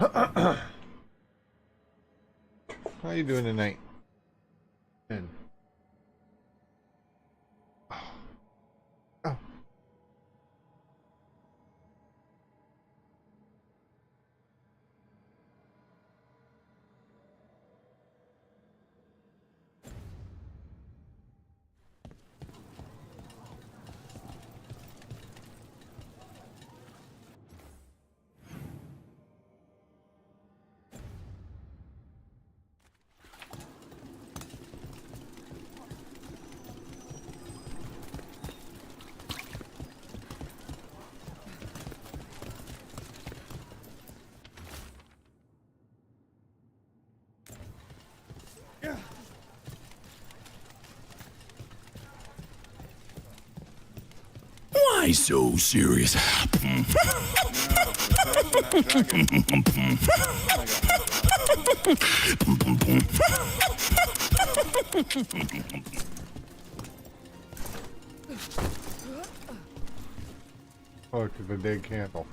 How you doing tonight? Good. Oh. Why so serious? Oh, to the dead candle.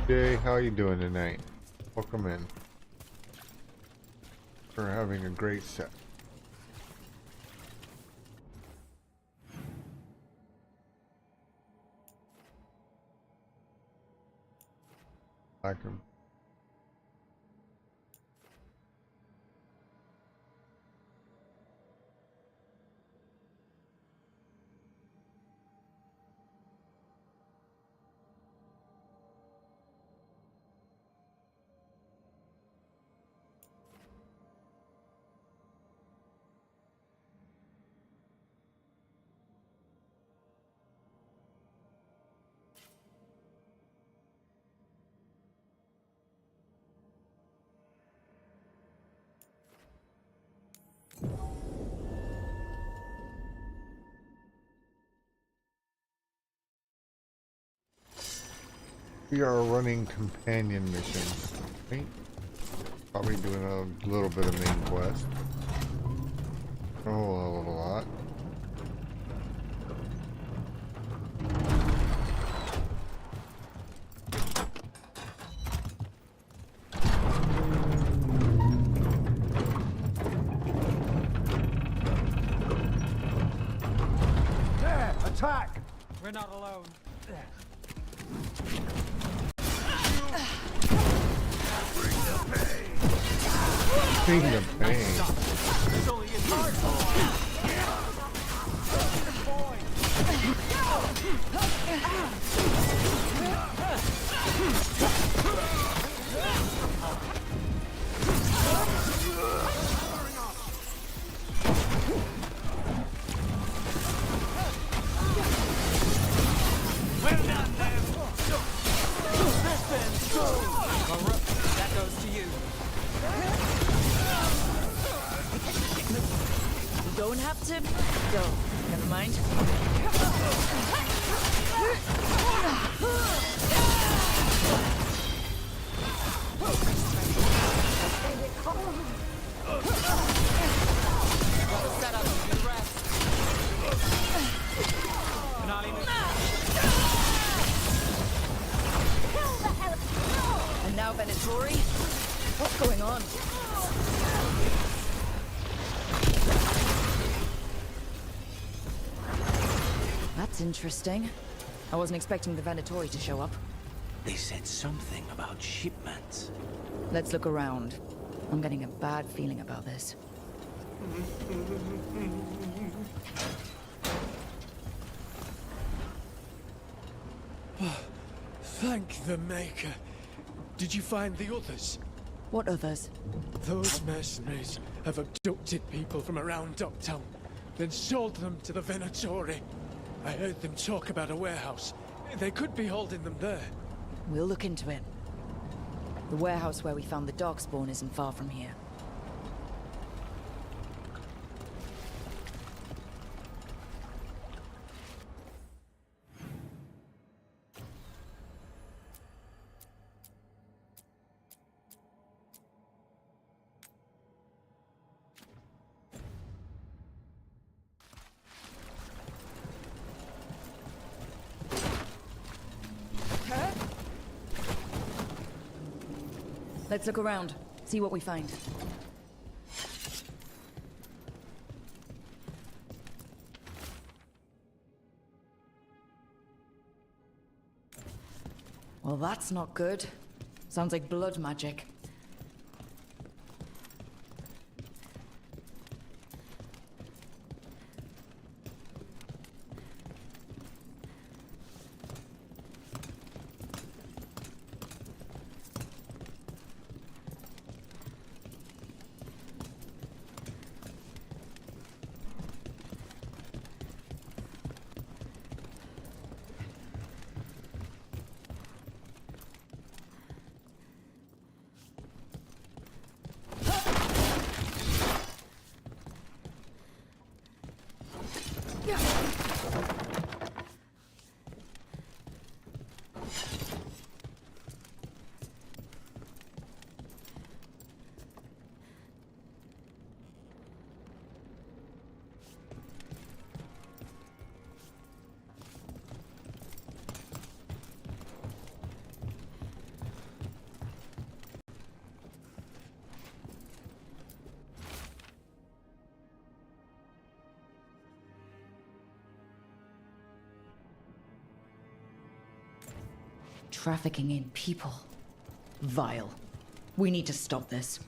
Jay, how you doing tonight? Welcome in. We're having a great set. Like him. We are running companion missions. Right? Probably doing a little bit of main quest. A whole hell of a lot. There! Attack! We're not alone. Bring the pain. It's only a hard. Well done, man. That goes to you. You don't have to go. Never mind. Set up and rest. And now Venatori? What's going on? That's interesting. I wasn't expecting the Venatori to show up. They said something about shipments. Let's look around. I'm getting a bad feeling about this. Thank the Maker. Did you find the others? What others? Those mercenaries have abducted people from around Docktown, then sold them to the Venatori. I heard them talk about a warehouse. They could be holding them there. We'll look into it. The warehouse where we found the darkspawn isn't far from here. Let's look around, see what we find. Well, that's not good. Sounds like blood magic. Trafficking in people. Vile. We need to stop this.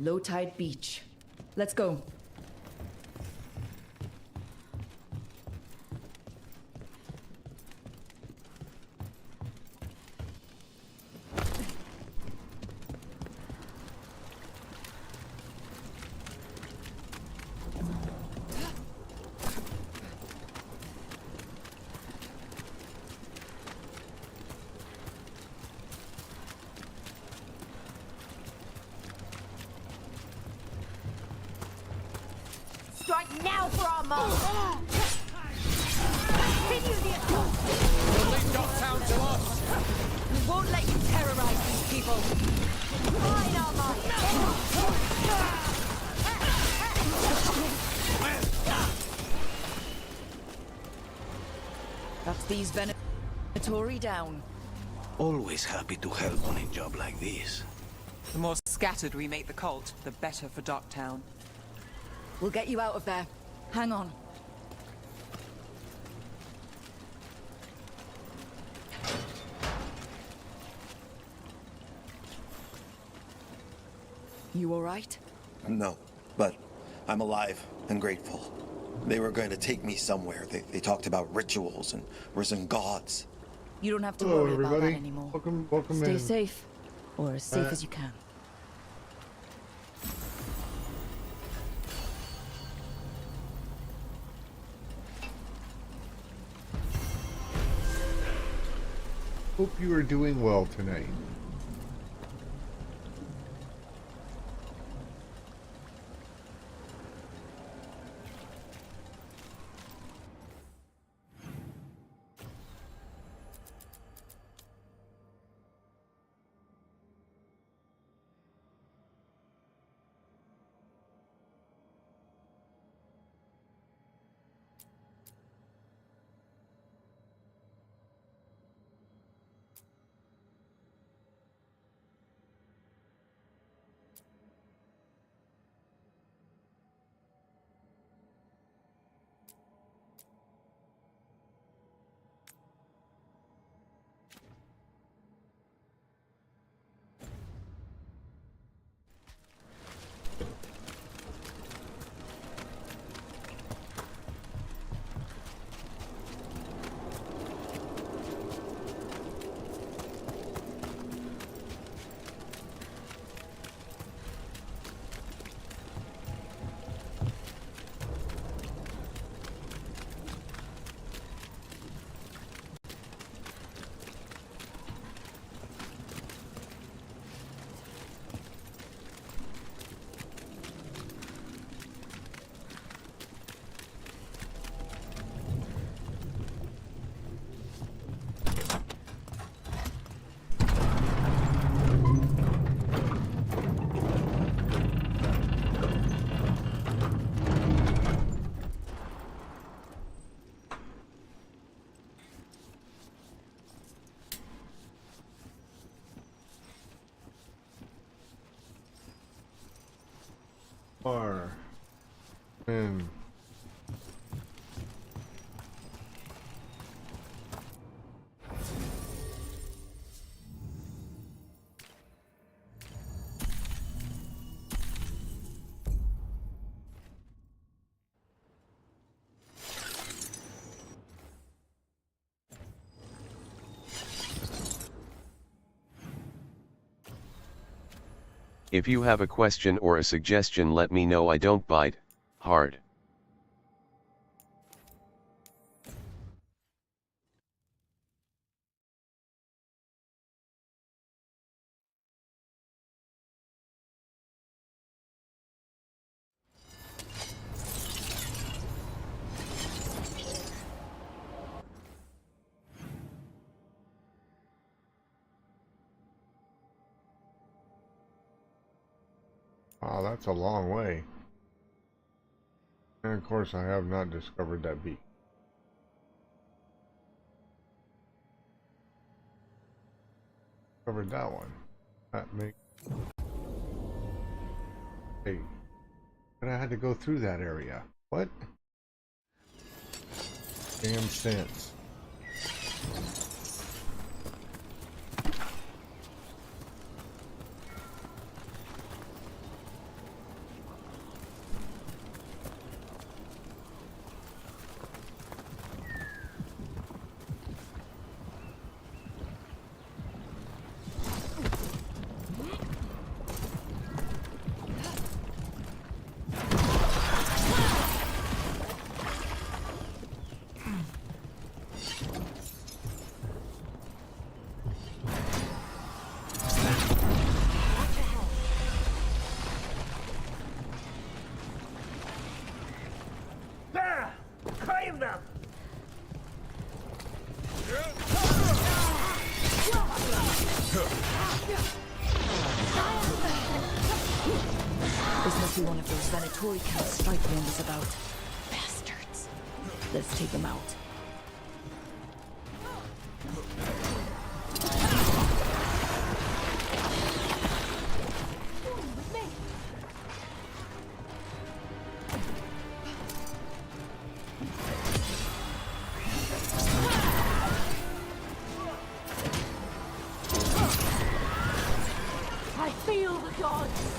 Low tide beach. Let's go. Strike now for our mark! Continue the assault! We'll leave Dogtown to us! We won't let you terrorize these people! Combine our might! That's these Venatori down. Always happy to help on a job like this. The more scattered we make the cult, the better for Dogtown. We'll get you out of there. Hang on. You all right? No, but I'm alive and grateful. They were going to take me somewhere. They talked about rituals and risen gods. You don't have to Hello, worry about everybody. that anymore. Welcome Stay in. safe. Or as safe as you can. Hope you are doing well tonight. Far. And If you have a question or a suggestion, let me know. I don't bite hard. wow, that's a long way. And of course, I have not discovered that beak. Covered that one. That makes. Hey, but I had to go through that area. What? Damn sense. This must be one of those Venatori camps Spike warned about. Bastards. Let's take them out. I feel the gods.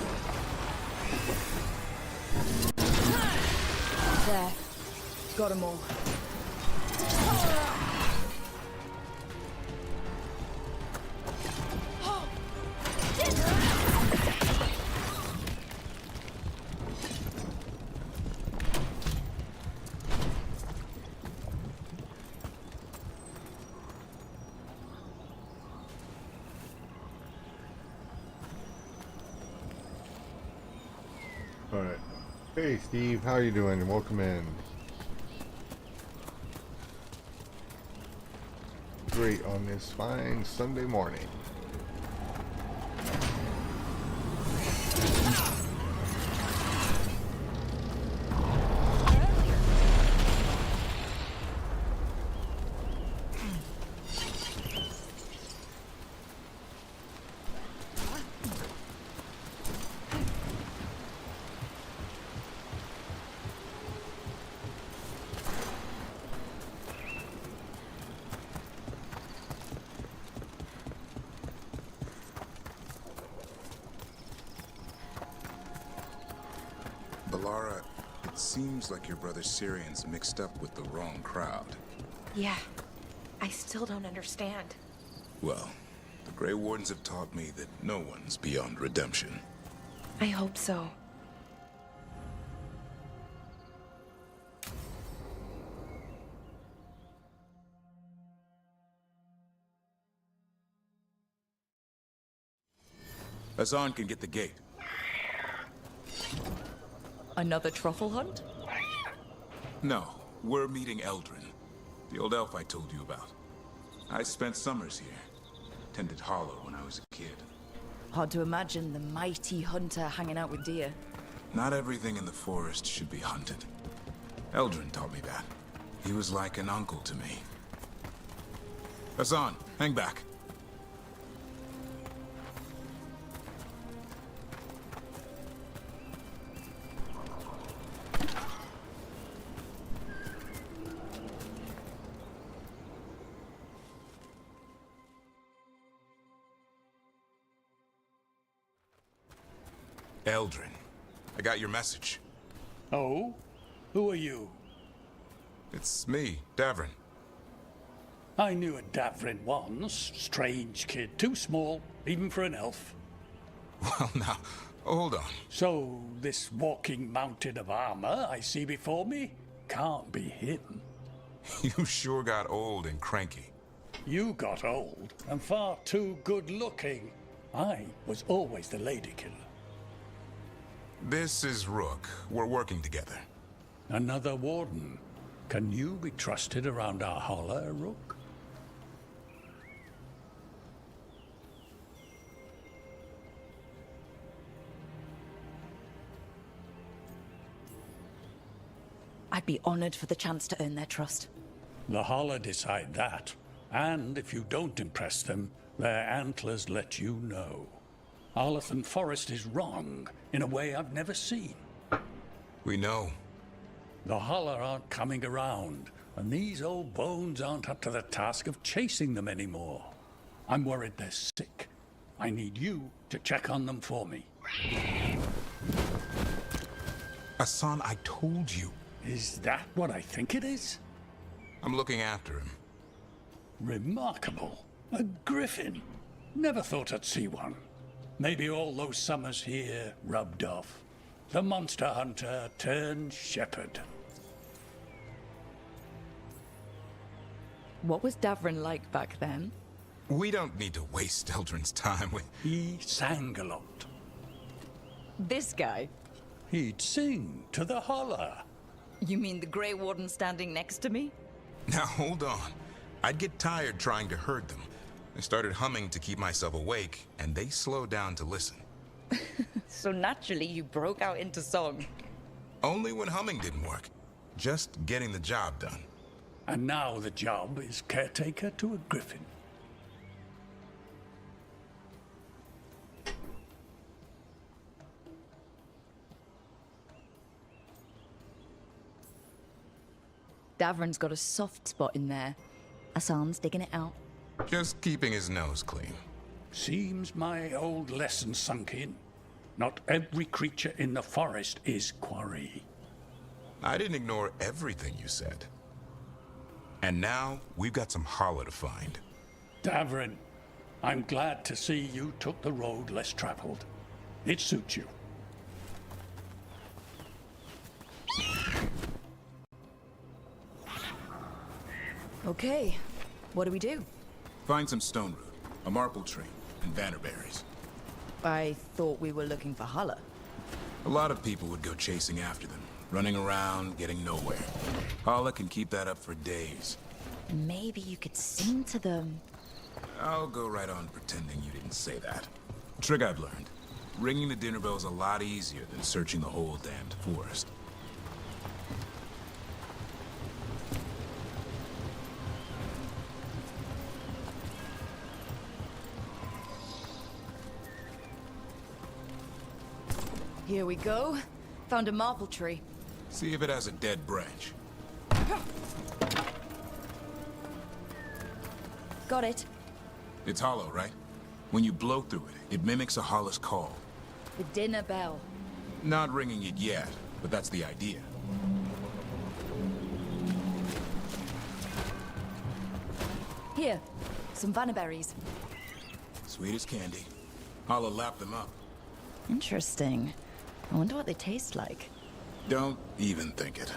There. Got them all. Alright. Hey Steve, how you doing? Welcome in. Great on this fine Sunday morning. Balara, it seems like your brother Syrian's mixed up with the wrong crowd. Yeah. I still don't understand. Well, the Grey Wardens have taught me that no one's beyond redemption. I hope so. Hassan can get the gate. Another truffle hunt? No, we're meeting Eldrin, the old elf I told you about. I spent summers here. Tended Hollow when I was a kid. Hard to imagine the mighty hunter hanging out with deer. Not everything in the forest should be hunted. Eldrin taught me that. He was like an uncle to me. Hassan, hang back. Eldrin, I got your message. Oh? Who are you? It's me, Davrin. I knew a Davrin once. Strange kid. Too small, even for an elf. Well, now, hold on. So, this walking mountain of armor I see before me can't be him. You sure got old and cranky. You got old and far too good looking. I was always the lady killer. This is Rook. We're working together. Another warden. Can you be trusted around our holler, Rook? I'd be honored for the chance to earn their trust. The holler decide that. And if you don't impress them, their antlers let you know. Arlathan Forest is wrong in a way I've never seen. We know. The holler aren't coming around, and these old bones aren't up to the task of chasing them anymore. I'm worried they're sick. I need you to check on them for me. Hassan, I told you. Is that what I think it is? I'm looking after him. Remarkable. A griffin. Never thought I'd see one. Maybe all those summers here rubbed off. The monster hunter turned shepherd. What was Davrin like back then? We don't need to waste Eldrin's time with... He sang a lot. This guy? He'd sing to the holler. You mean the Grey Warden standing next to me? Now, hold on. I'd get tired trying to herd them. I started humming to keep myself awake, and they slowed down to listen. So naturally you broke out into song. Only when humming didn't work. Just getting the job done. And now the job is caretaker to a griffin. Davrin's got a soft spot in there. Hassan's digging it out. Just keeping his nose clean. Seems my old lesson sunk in. Not every creature in the forest is quarry. I didn't ignore everything you said. And now, we've got some holler to find. Davrin, I'm glad to see you took the road less traveled. It suits you. Okay, what do we do? Find some stone root, a marple tree, and vannerberries. I thought we were looking for Holler. A lot of people would go chasing after them, running around, getting nowhere. Holler can keep that up for days. Maybe you could sing to them. I'll go right on pretending you didn't say that. Trick I've learned. Ringing the dinner bell's a lot easier than searching the whole damned forest. Here we go. Found a marble tree. See if it has a dead branch. Got it. It's hollow, right? When you blow through it, it mimics a holler's call. The dinner bell. Not ringing it yet, but that's the idea. Here, some vannerberries. Sweet as candy. Holler lapped them up. Interesting. I wonder what they taste like. Don't even think it.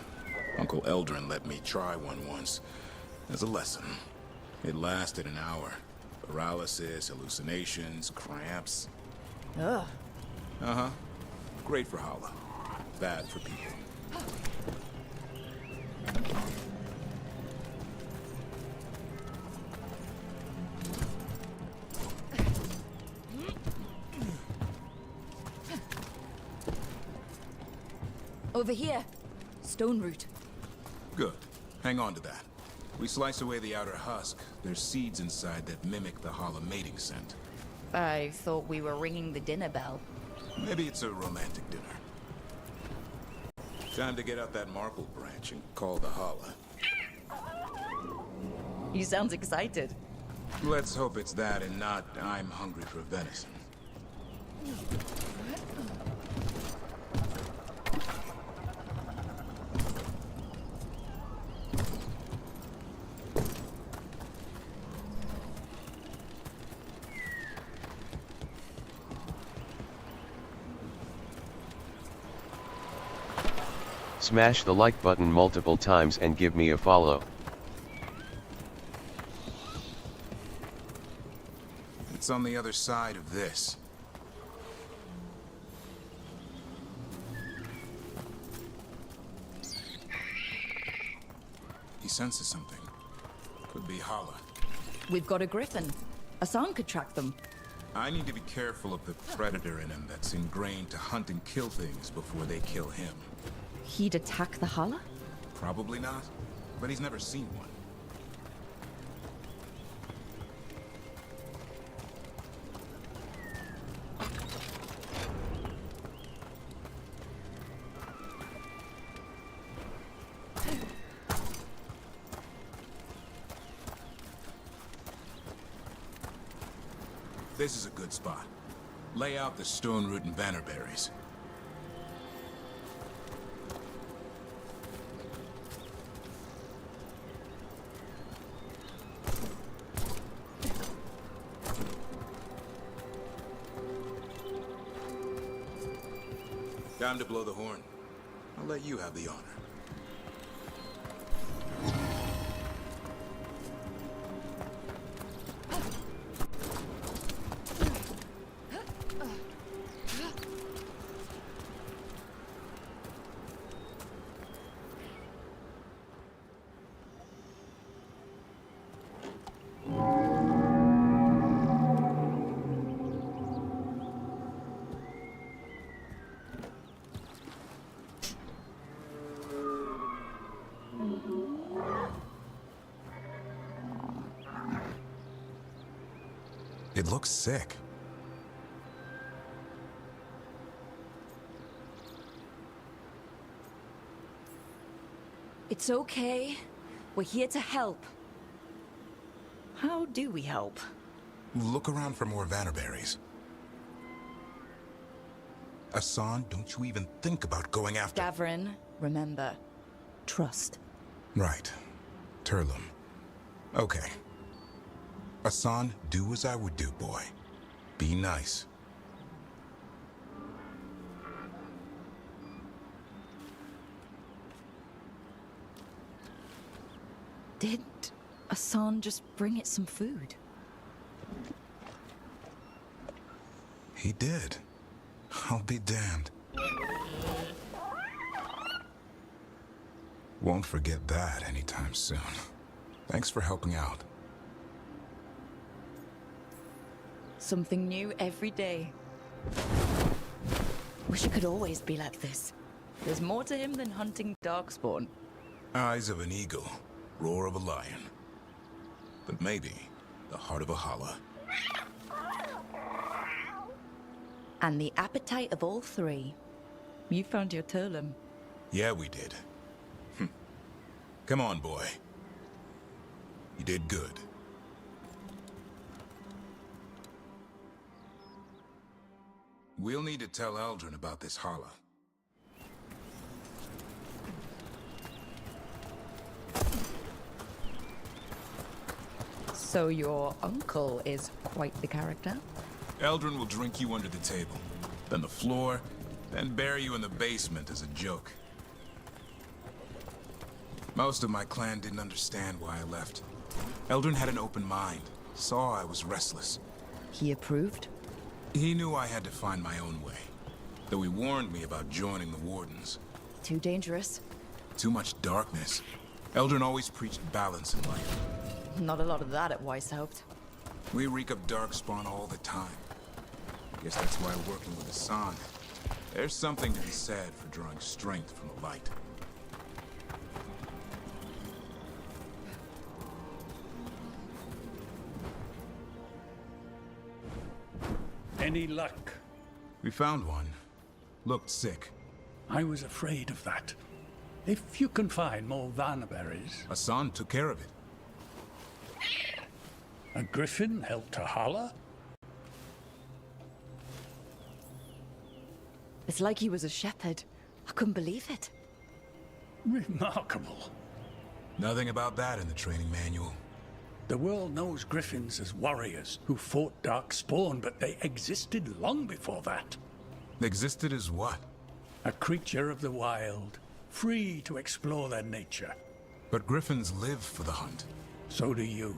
Uncle Eldrin let me try one once. As a lesson. It lasted an hour. Paralysis, hallucinations, cramps. Ugh. Uh-huh. Great for Holler. Bad for people. Over here. Stone root. Good. Hang on to that. We slice away the outer husk. There's seeds inside that mimic the Holler mating scent. I thought we were ringing the dinner bell. Maybe it's a romantic dinner. Time to get out that marble branch and call the Holler. You sound excited. Let's hope it's that and not I'm hungry for venison. Smash the like button multiple times and give me a follow. It's on the other side of this. He senses something. Could be Hala. We've got a griffin. Asan could track them. I need to be careful of the predator in him that's ingrained to hunt and kill things before they kill him. He'd attack the Hala? Probably not, but he's never seen one. This is a good spot. Lay out the stone root and bannerberries. Time to blow the horn. I'll let you have the honor. It looks sick. It's okay. We're here to help. How do we help? Look around for more vannerberries. Asan, don't you even think about going after... Davrin, remember, trust. Right. Turlum. Okay. Asan, do as I would do, boy. Be nice. Did Asan just bring it some food? He did. I'll be damned. Won't forget that anytime soon. Thanks for helping out. Something new every day. Wish it could always be like this. There's more to him than hunting darkspawn. Eyes of an eagle, roar of a lion. But maybe the heart of a Hala. And the appetite of all three. You found your Turlum. Yeah, we did. Come on, boy. You did good. We'll need to tell Eldrin about this Hala. So your uncle is quite the character? Eldrin will drink you under the table, then the floor, then bury you in the basement as a joke. Most of my clan didn't understand why I left. Eldrin had an open mind, saw I was restless. He approved? He knew I had to find my own way, though he warned me about joining the Wardens. Too dangerous? Too much darkness. Eldrin always preached balance in life. Not a lot of that at Weishaupt. We reek of darkspawn all the time. Guess that's why working with Asan, there's something to be said for drawing strength from the light. Any luck? We found one. Looked sick. I was afraid of that. If you can find more vanberries. Asan took care of it. A griffin helped a Hala? It's like he was a shepherd. I couldn't believe it. Remarkable. Nothing about that in the training manual. The world knows griffins as warriors who fought darkspawn, but they existed long before that. Existed as what? A creature of the wild, free to explore their nature. But griffins live for the hunt. So do you.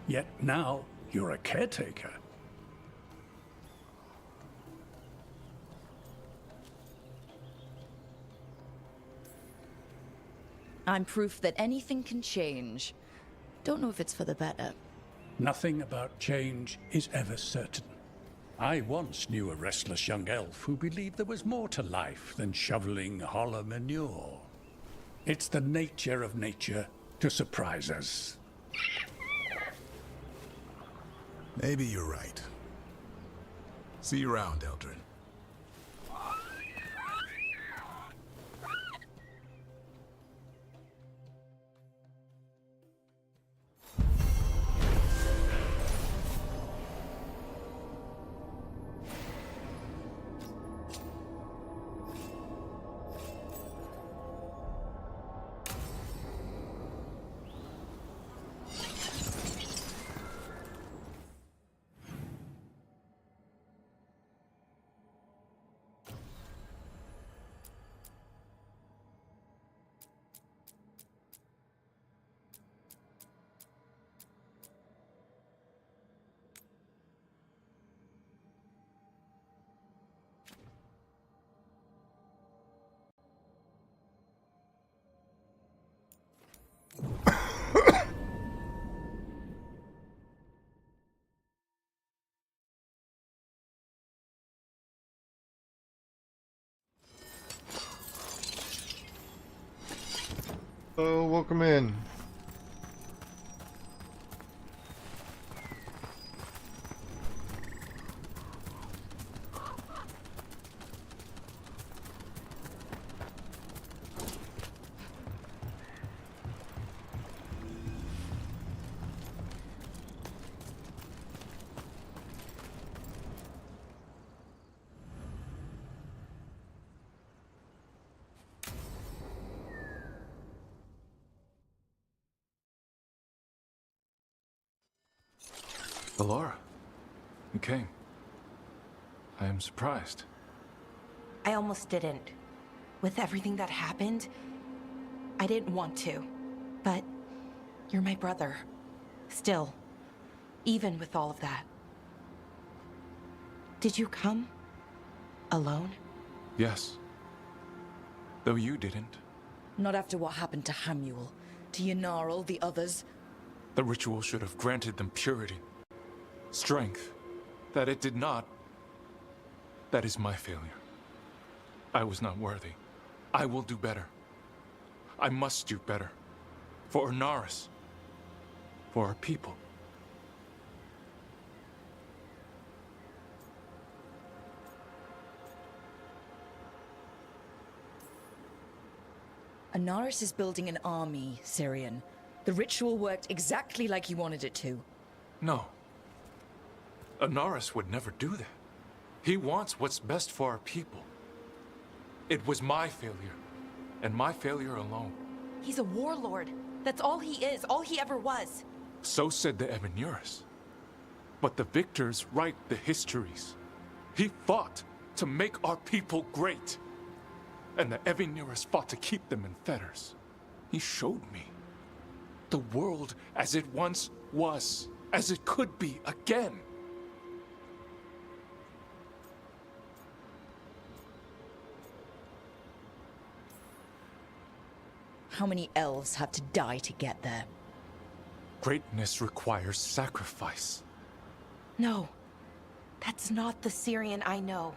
Yet now, you're a caretaker. I'm proof that anything can change. Don't know if it's for the better. Nothing about change is ever certain. I once knew a restless young elf who believed there was more to life than shoveling holler manure. It's the nature of nature to surprise us. Maybe you're right. See you around, Eldrin. Oh, welcome in. Laura, you came. I am surprised. I almost didn't. With everything that happened, I didn't want to. But you're my brother. Still. Even with all of that. Did you come? Alone? Yes. Though you didn't. Not after what happened to Hamuel, to Ynarl, the others. The ritual should have granted them purity. Strength. That it did not. That is my failure. I was not worthy. I will do better. I must do better. For Ernaris. For our people. Ernaris is building an army, Syrian. The ritual worked exactly like you wanted it to. No. Ernaris would never do that. He wants what's best for our people. It was my failure, and my failure alone. He's a warlord. That's all he is, all he ever was. So said the Ebenuris. But the victors write the histories. He fought to make our people great. And the Ebenuris fought to keep them in fetters. He showed me the world as it once was, as it could be again. How many elves have to die to get there? Greatness requires sacrifice. No. That's not the Syrian I know.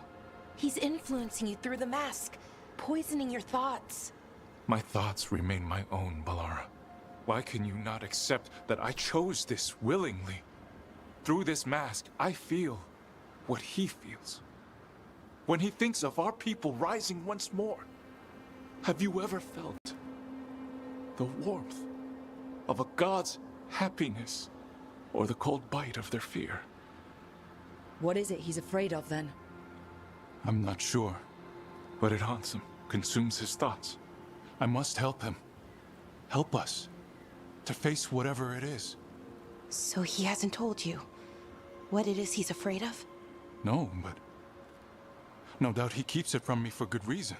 He's influencing you through the mask, poisoning your thoughts. My thoughts remain my own, Balara. Why can you not accept that I chose this willingly? Through this mask, I feel what he feels. When he thinks of our people rising once more, have you ever felt the warmth of a god's happiness or the cold bite of their fear? What is it he's afraid of, then? I'm not sure, but it haunts him, consumes his thoughts. I must help him. Help us to face whatever it is. So he hasn't told you what it is he's afraid of? No, but no doubt he keeps it from me for good reason.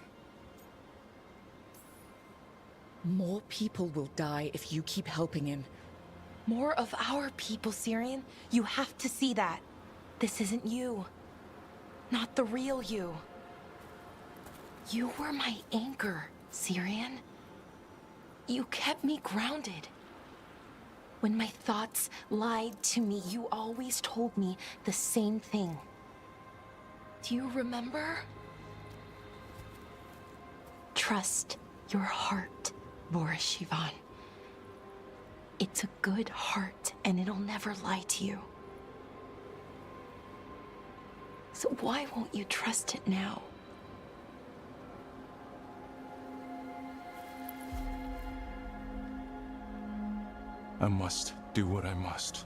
More people will die if you keep helping him. More of our people, Syrian. You have to see that. This isn't you. Not the real you. You were my anchor, Syrian. You kept me grounded. When my thoughts lied to me, you always told me the same thing. Do you remember? Trust your heart, Boris Shivan. It's a good heart, and it'll never lie to you. So why won't you trust it now? I must do what I must.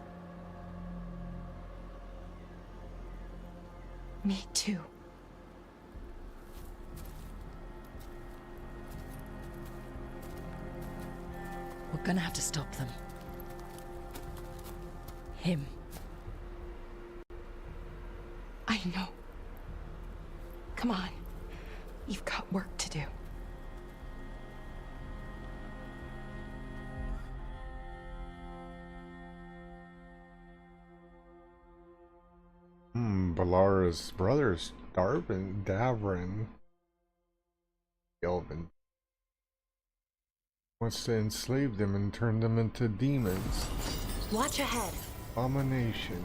Me too. We're gonna have to stop them. Him. I know. Come on. You've got work to do. Balara's brothers, Darvin, Davrin, Elvin, wants to enslave them and turn them into demons. Watch ahead. Abomination.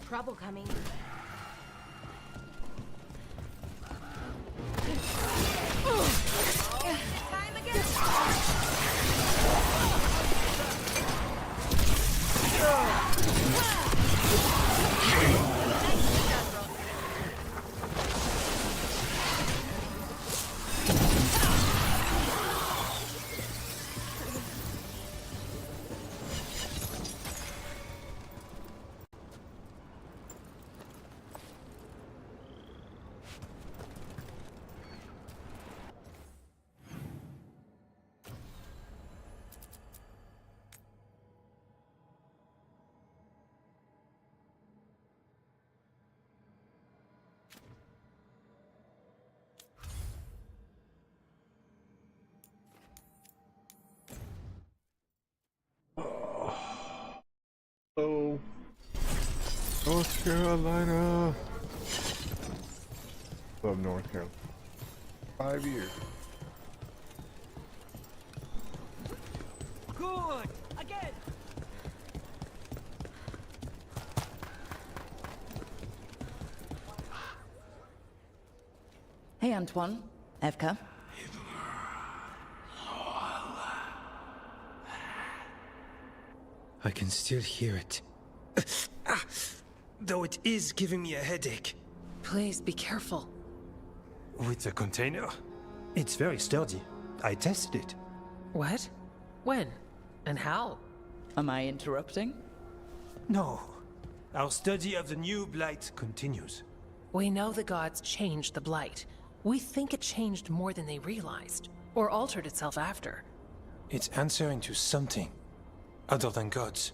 Trouble coming. Time again. Oh, North Carolina. Love North Carolina. 5 years. Good! Again! Hey, Antoine. Evka. I can still hear it. Though it is giving me a headache. Please be careful. With the container? It's very sturdy. I tested it. What? When? And how? Am I interrupting? No. Our study of the new blight continues. We know the gods changed the blight. We think it changed more than they realized, or altered itself after. It's answering to something other than gods.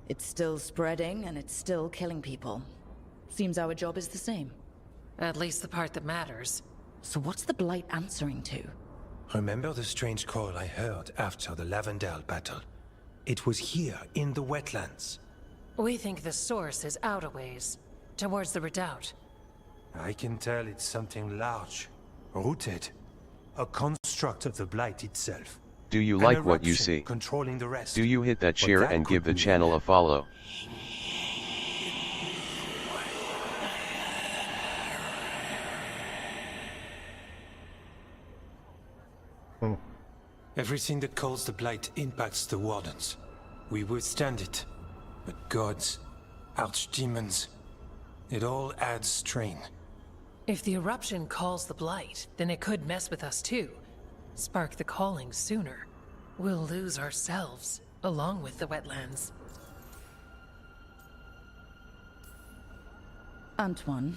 It's still spreading, and it's still killing people. Seems our job is the same. At least the part that matters. So what's the blight answering to? Remember the strange call I heard after the Lavendale battle? It was here, in the wetlands. We think the source is out a ways, towards the redoubt. I can tell it's something large, rooted. A construct of the blight itself. Do you An like what you eruption see? controlling the rest. Do you hit that But share that and give the could be channel a follow? Oh. Everything that calls the Blight impacts the Wardens. We withstand it. But gods, archdemons, it all adds strain. If the eruption calls the Blight, then it could mess with us too. Spark the calling sooner. We'll lose ourselves, along with the wetlands. Antoine,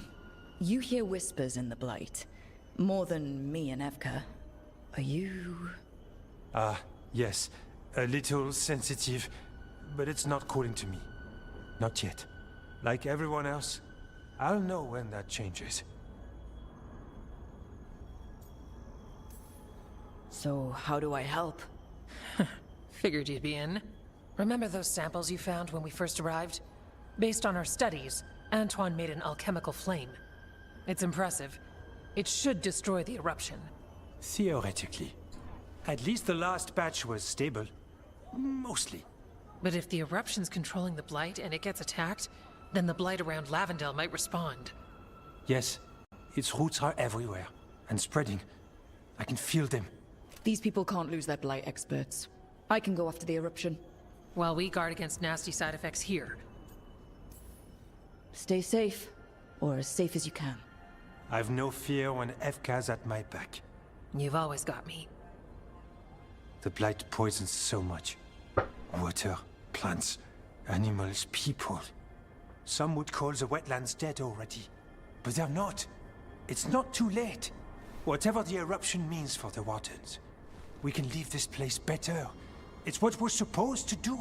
you hear whispers in the Blight. More than me and Evka. Are you... Yes. A little sensitive, but it's not calling to me. Not yet. Like everyone else, I'll know when that changes. So, how do I help? Figured you'd be in. Remember those samples you found when we first arrived? Based on our studies, Antoine made an alchemical flame. It's impressive. It should destroy the eruption. Theoretically. At least the last batch was stable. Mostly. But if the eruption's controlling the Blight and it gets attacked, then the Blight around Lavendale might respond. Yes. Its roots are everywhere. And spreading. I can feel them. These people can't lose their Blight experts. I can go after the eruption. While we guard against nasty side effects here. Stay safe. Or as safe as you can. I've no fear when Evka's at my back. You've always got me. The Blight poisons so much. Water, plants, animals, people. Some would call the wetlands dead already. But they're not. It's not too late. Whatever the eruption means for the Wardens, we can leave this place better. It's what we're supposed to do.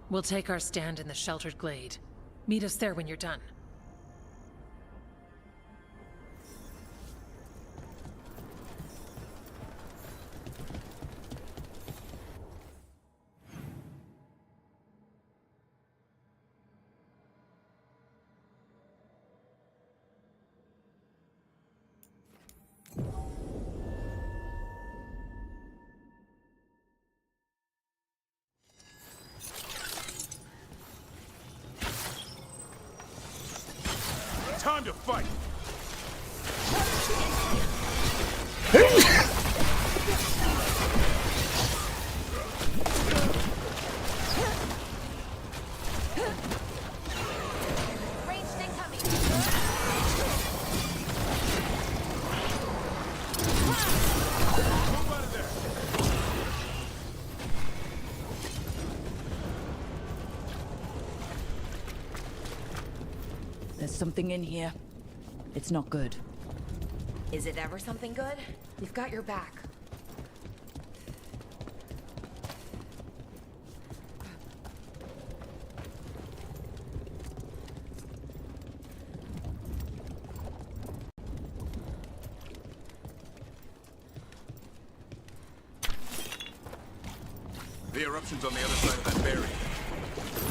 We'll take our stand in the sheltered glade. Meet us there when you're done. Time to fight! There's something in here. It's not good. Is it ever something good? We've got your back. The eruption's on the other side of that barrier.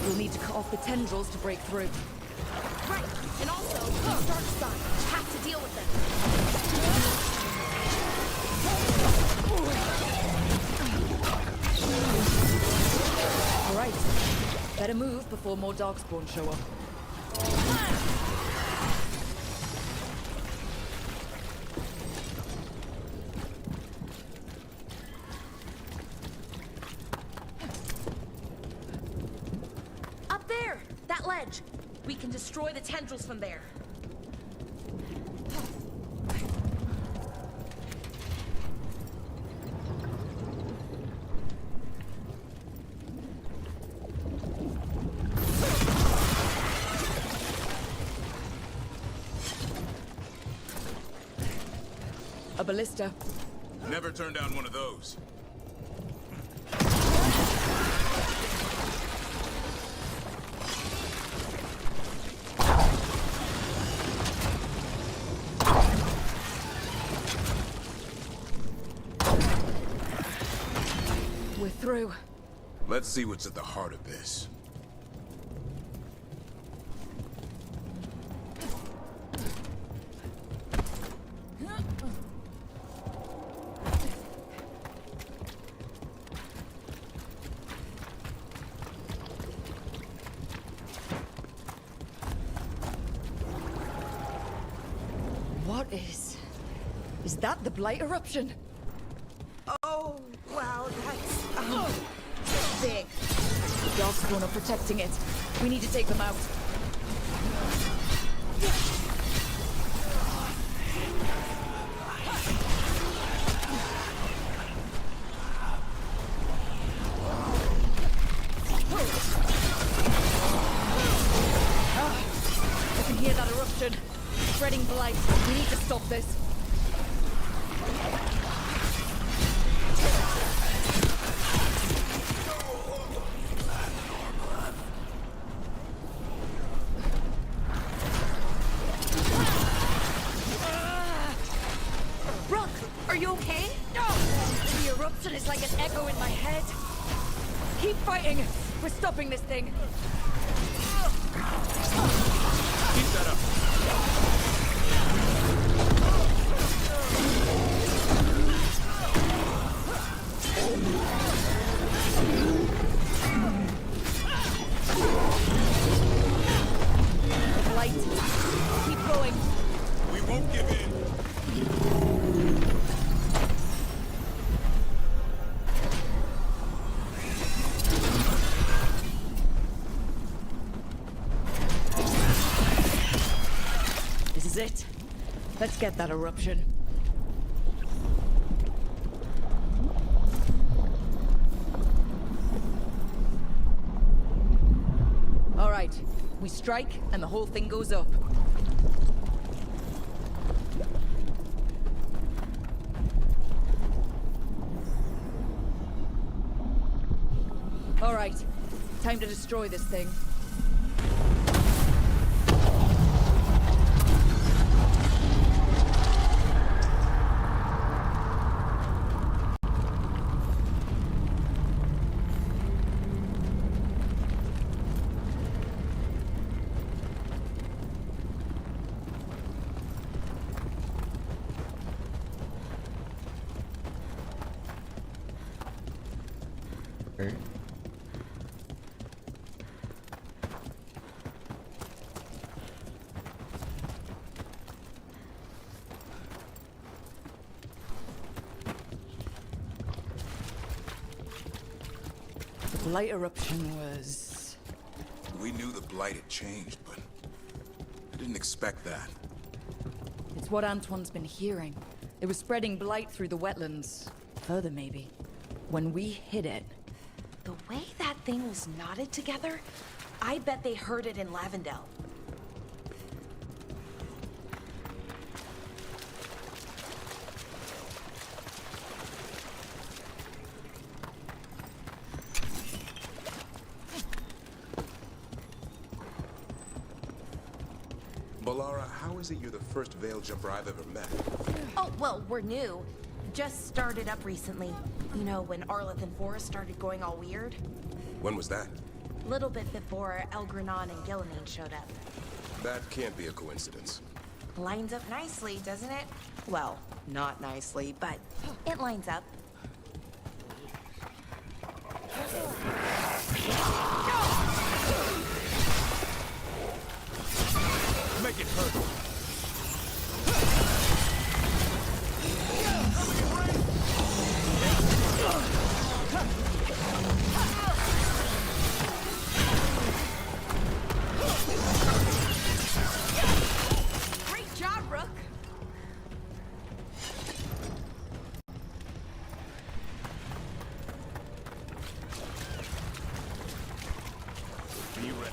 We'll need to cut off the tendrils to break through. Right, and also, dark side. Have to deal with them. All right. Better move before more darkspawn show up. Up there! That ledge! We can destroy the tendrils from there. A ballista. Never turn down one of those. We're through. Let's see what's at the heart of this. What is that the Blight eruption? Oh, well, that's, big. The Darkspawn are protecting it. We need to take them out. I can hear that eruption. Spreading blight. We need to stop this. Brooke, are you okay? The eruption is like an echo in my head. Keep fighting. We're stopping this thing. Keep that up. The blight. Keep going. We won't give in. This is it. Let's get that eruption. All right. We strike, and the whole thing goes up. All right. Time to destroy this thing. Okay. The blight eruption was... We knew the blight had changed, but I didn't expect that. It's what Antoine's been hearing. It was spreading blight through the wetlands. Further, maybe. When we hit it... The way that thing was knotted together, I bet they heard it in Lavendel. Balara, how is it you're the first Veil Jumper I've ever met? Oh, well, we're new. Just started up recently. You know, when Arleth and Forrest started going all weird? When was that? Little bit before Elgranon and Gillenane showed up. That can't be a coincidence. Lines up nicely, doesn't it? Well, not nicely, but it lines up. Make it hurt. Great job, Rook! Are you ready?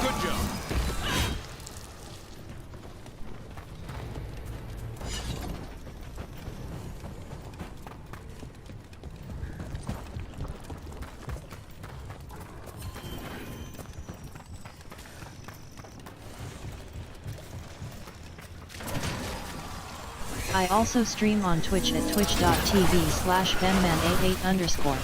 Good job. I also stream on Twitch at twitch.tv/benman88_.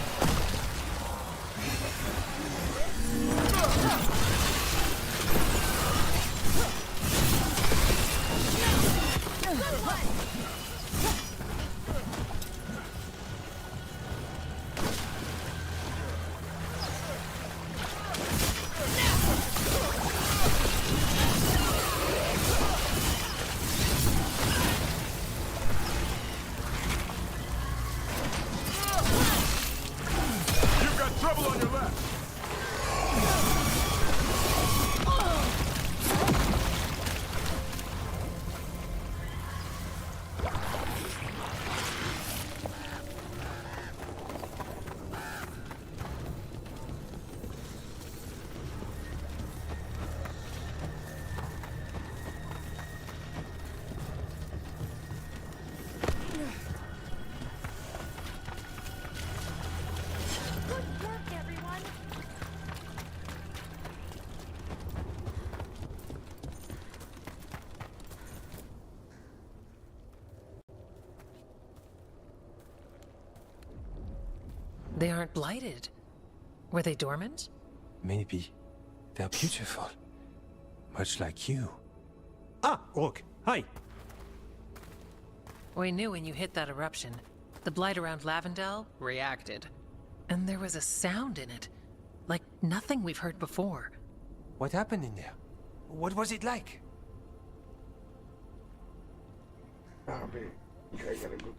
They aren't blighted. Were they dormant? Maybe. They're beautiful. Much like you. Ah, Rook, hi! We knew when you hit that eruption. The blight around Lavendel reacted. And there was a sound in it. Like nothing we've heard before. What happened in there? What was it like? Oh, man. Okay, I gotta go.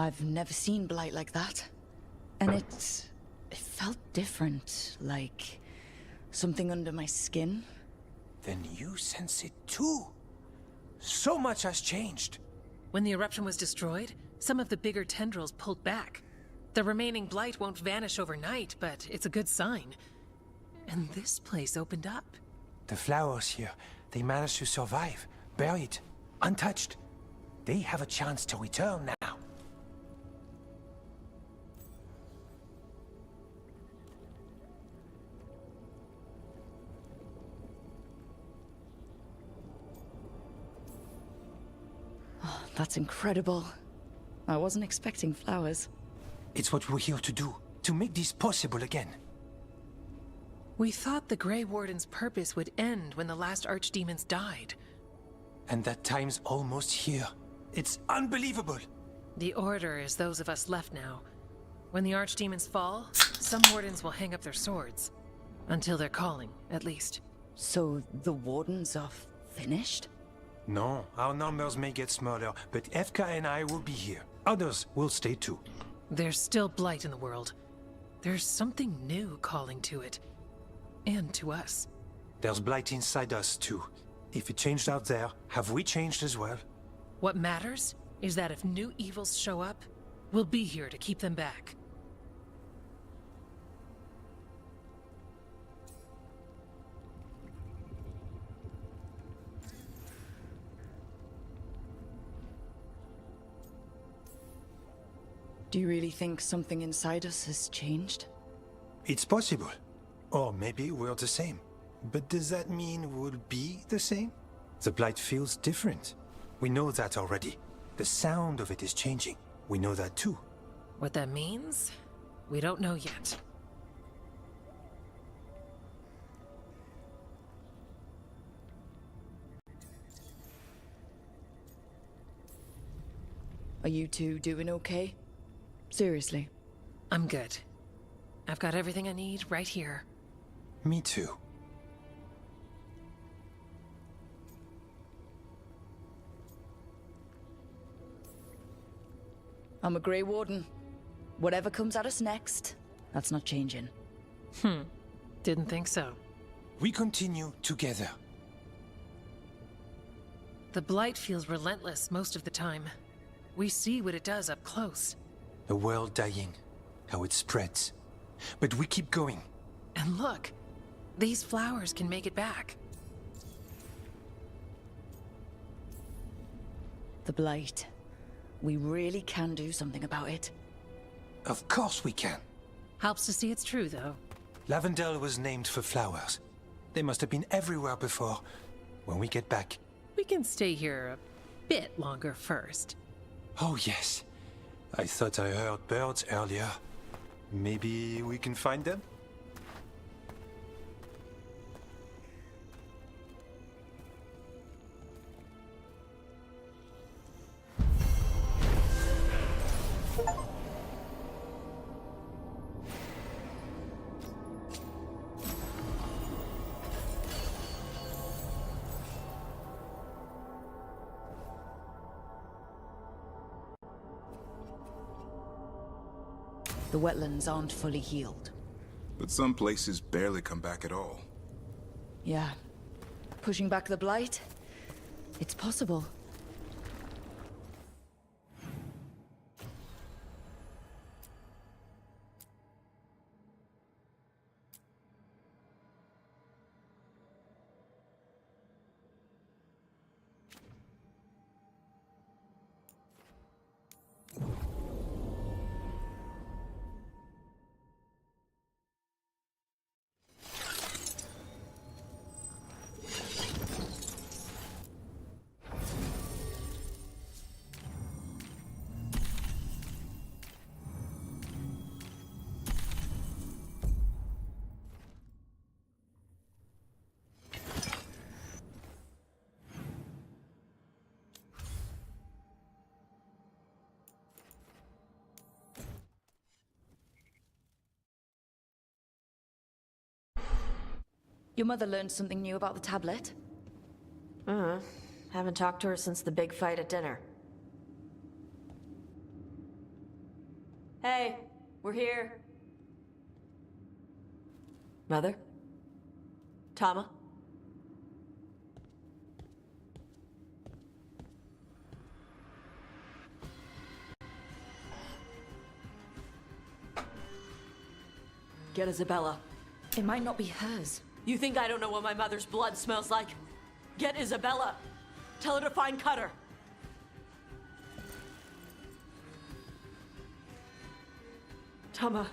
I've never seen blight like that. And it felt different, like something under my skin. Then you sense it too. So much has changed. When the eruption was destroyed, some of the bigger tendrils pulled back. The remaining blight won't vanish overnight, but it's a good sign. And this place opened up. The flowers here, they managed to survive, buried, untouched. They have a chance to return now. That's incredible. I wasn't expecting flowers. It's what we're here to do, to make this possible again. We thought the Grey Warden's purpose would end when the last archdemons died. And that time's almost here. It's unbelievable. The Order is those of us left now. When the archdemons fall, some wardens will hang up their swords. Until they're calling, at least. So the wardens are finished? No, our numbers may get smaller, but Efka and I will be here. Others will stay too. There's still blight in the world. There's something new calling to it. And to us. There's blight inside us too. If it changed out there, have we changed as well? What matters is that if new evils show up, we'll be here to keep them back. Do you really think something inside us has changed? It's possible. Or maybe we're the same. But does that mean we'll be the same? The blight feels different. We know that already. The sound of it is changing. We know that too. What that means? We don't know yet. Are you two doing okay? Seriously. I'm good. I've got everything I need right here. Me too. I'm a Grey Warden. Whatever comes at us next, that's not changing. Didn't think so. We continue together. The Blight feels relentless most of the time. We see what it does up close. A world dying, how it spreads. But we keep going. And look, these flowers can make it back. The Blight. We really can do something about it. Of course we can. Helps to see it's true, though. Lavendel was named for flowers. They must have been everywhere before. When we get back... We can stay here a bit longer first. Oh yes. I thought I heard birds earlier. Maybe we can find them? The wetlands aren't fully healed. But some places barely come back at all. Yeah. Pushing back the Blight? It's possible. Your mother learned something new about the tablet? Haven't talked to her since the big fight at dinner. Hey, we're here. Mother? Tama? Get Isabella. It might not be hers. You think I don't know what my mother's blood smells like? Get Isabella. Tell her to find Cutter. Tama.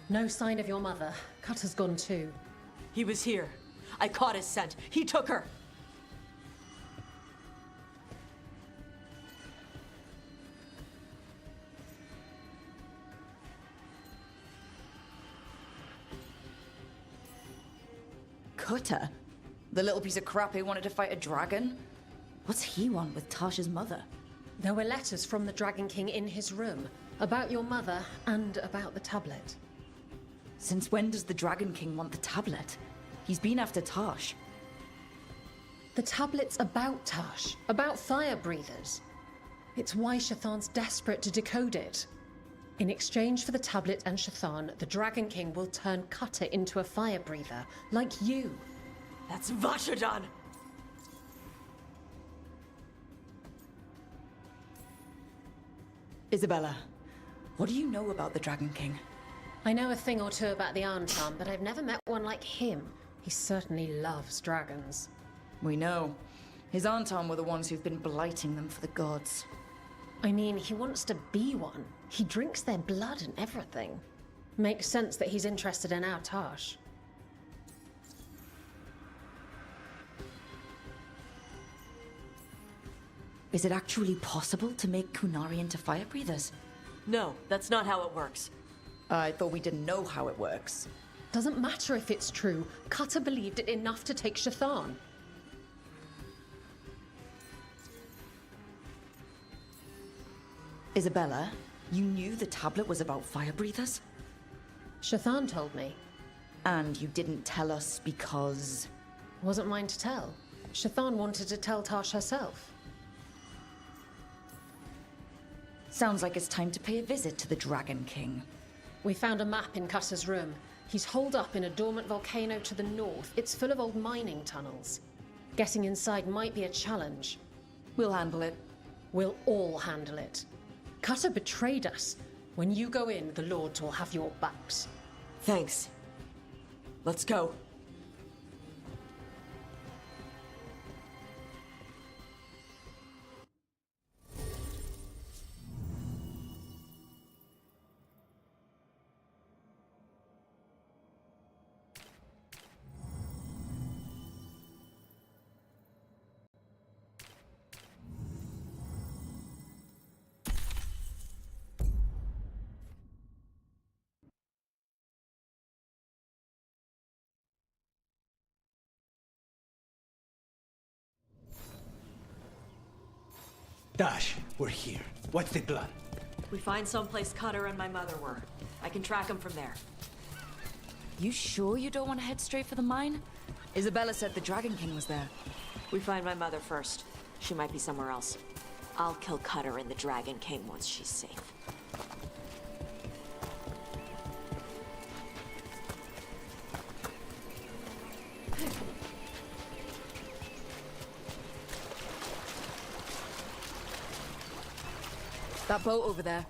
No sign of your mother. Cutter's gone too. He was here. I caught his scent. He took her. Cutter? The little piece of crap who wanted to fight a dragon? What's he want with Tasha's mother? There were letters from the Dragon King in his room about your mother and about the tablet. Since when does the Dragon King want the tablet? He's been after Tash. The tablet's about Tash, about fire breathers. It's why Shathan's desperate to decode it. In exchange for the tablet and Shathan, the Dragon King will turn Cutter into a fire breather, like you. That's Vashadan! Isabella, what do you know about the Dragon King? I know a thing or two about the Arntam, but I've never met one like him. He certainly loves dragons. We know. His Arntam were the ones who've been blighting them for the gods. I mean, he wants to be one. He drinks their blood and everything. Makes sense that he's interested in our Tash. Is it actually possible to make Kunari into fire breathers? No, that's not how it works. I thought we didn't know how it works. Doesn't matter if it's true. Cutter believed it enough to take Shathan. Isabella, you knew the tablet was about fire breathers? Shathan told me. And you didn't tell us because... Wasn't mine to tell. Shathan wanted to tell Tash herself. Sounds like it's time to pay a visit to the Dragon King. We found a map in Cutter's room. He's holed up in a dormant volcano to the north. It's full of old mining tunnels. Getting inside might be a challenge. We'll handle it. We'll all handle it. Cutter betrayed us. When you go in, the Lords will have your backs. Thanks. Let's go. Dash, we're here. What's the plan? We find someplace Cutter and my mother were. I can track them from there. You sure you don't want to head straight for the mine? Isabella said the Dragon King was there. We find my mother first. She might be somewhere else. I'll kill Cutter and the Dragon King once she's safe. That boat over there.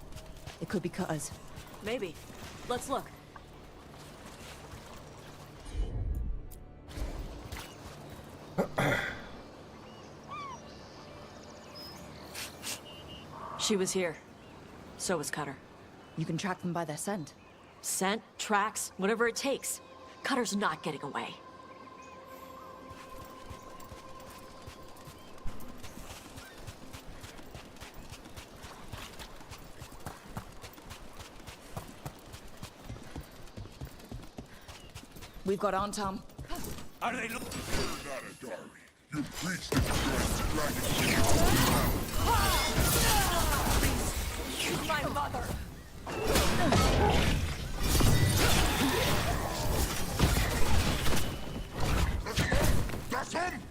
It could be Cutter's. Maybe. Let's look. She was here. So was Cutter. You can track them by their scent. Scent, tracks, whatever it takes. Cutter's not getting away. We've got on, Tom. Are they looking? You're not a Dari. You preached to destroy the Dragon King. My mother! That's him!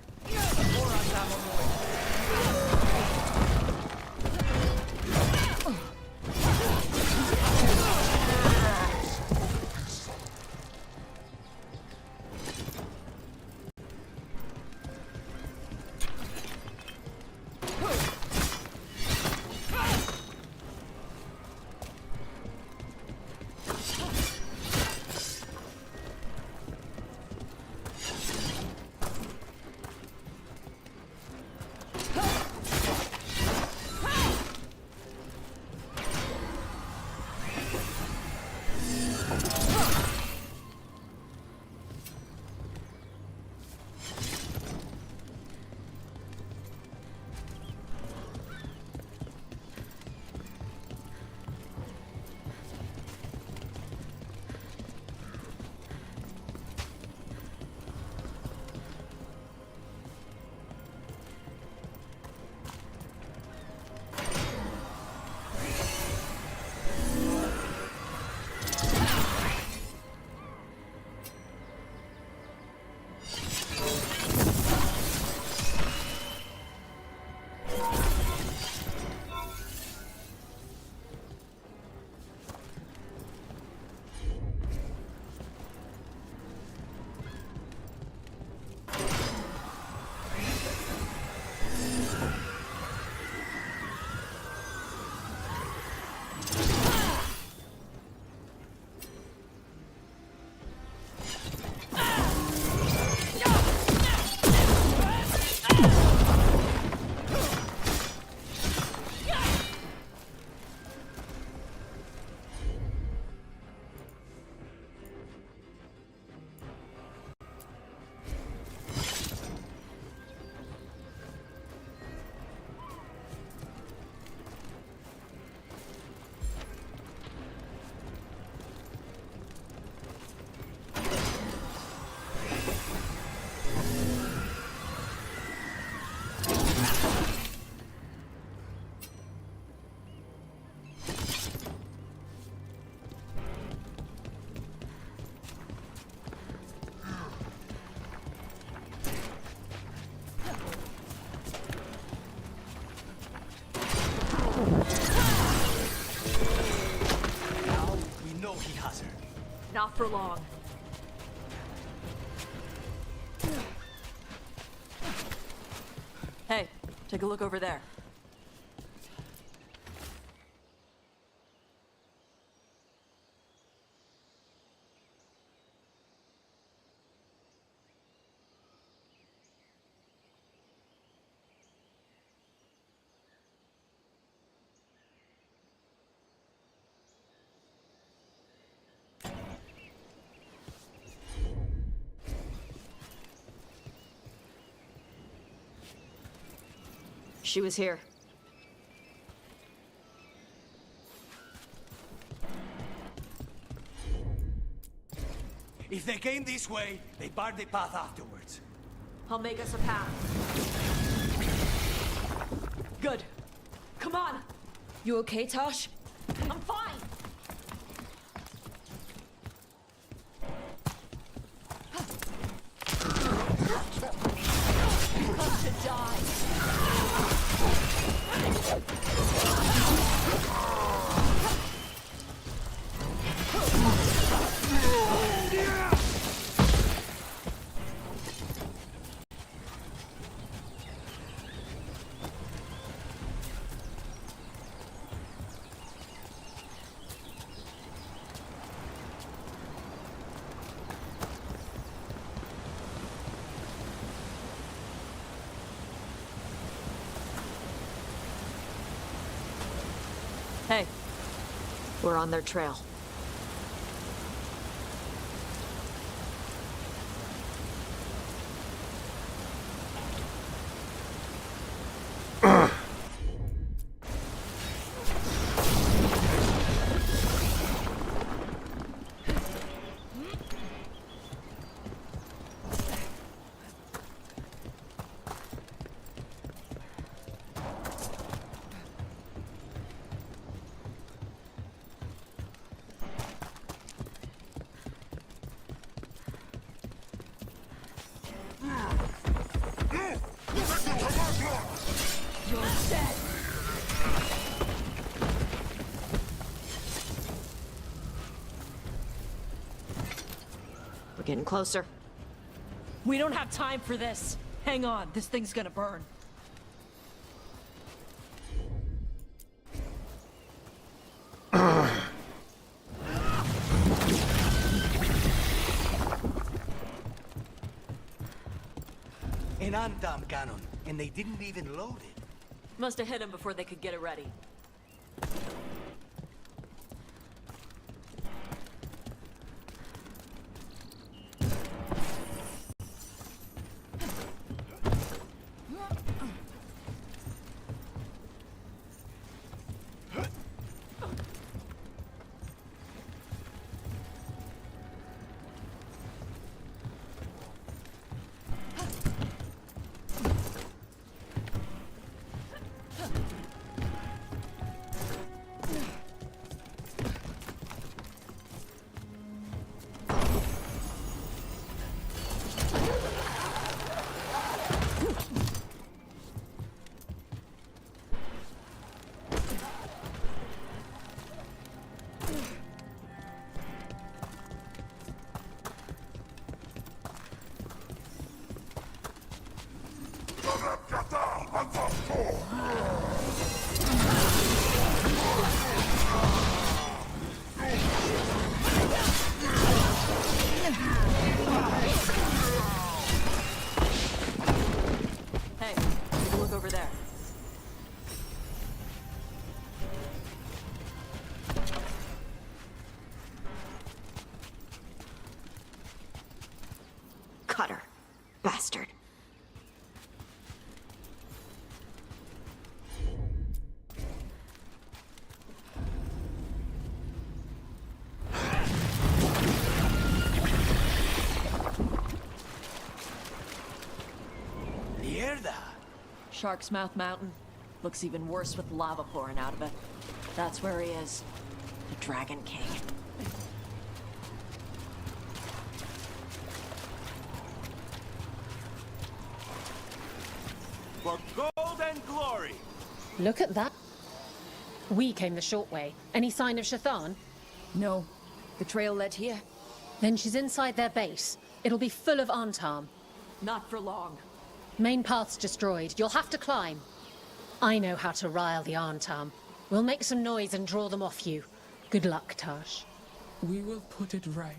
Not for long. Hey, take a look over there. She was here. If they came this way, they barred the path afterwards. I'll make us a path. Good. Come on! You okay, Tosh? I'm fine! Come to die! Hey, we're on their trail. You're dead! We're getting closer. We don't have time for this. Hang on, this thing's gonna burn. An Andam cannon, and they didn't even load it. Must have hit him before they could get it ready. Hey, take a look over there. Cutter. Bastard. Shark's Mouth Mountain. Looks even worse with lava pouring out of it. That's where he is. The Dragon King. For gold and glory! Look at that. We came the short way. Any sign of Shathan? No. The trail led here. Then she's inside their base. It'll be full of Antam. Not for long. Main path's destroyed. You'll have to climb. I know how to rile the Antam. We'll make some noise and draw them off you. Good luck, Tash. We will put it right.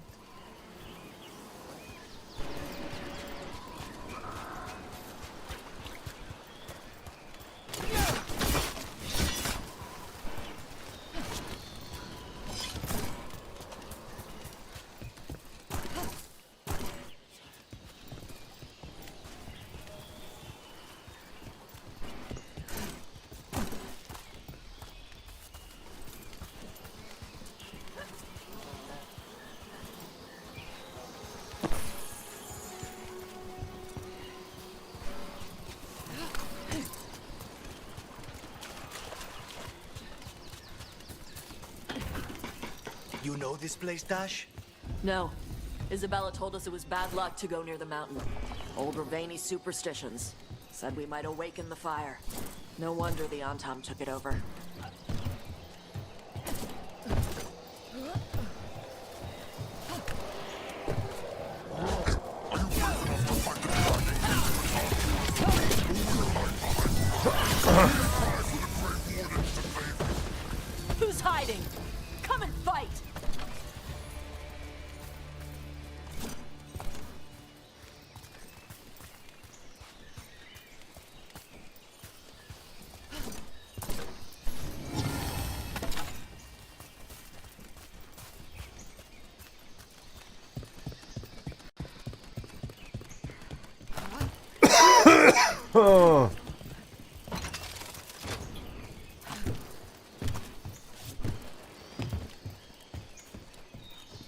You know this place, Tash? No. Isabella told us it was bad luck to go near the mountain. Old Ravani superstitions. Said we might awaken the fire. No wonder the Antam took it over. Who's hiding? Come and fight! Oh.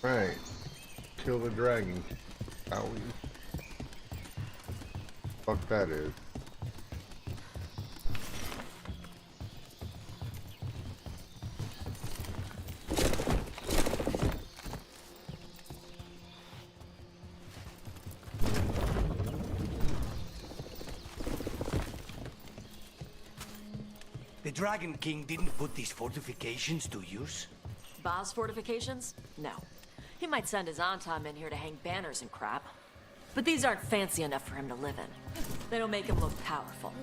Right. Kill the dragon. How we? Fuck that is. The Dragon King didn't put these fortifications to use? Ba's fortifications? No. He might send his Antam in here to hang banners and crap. But these aren't fancy enough for him to live in. They don't make him look powerful.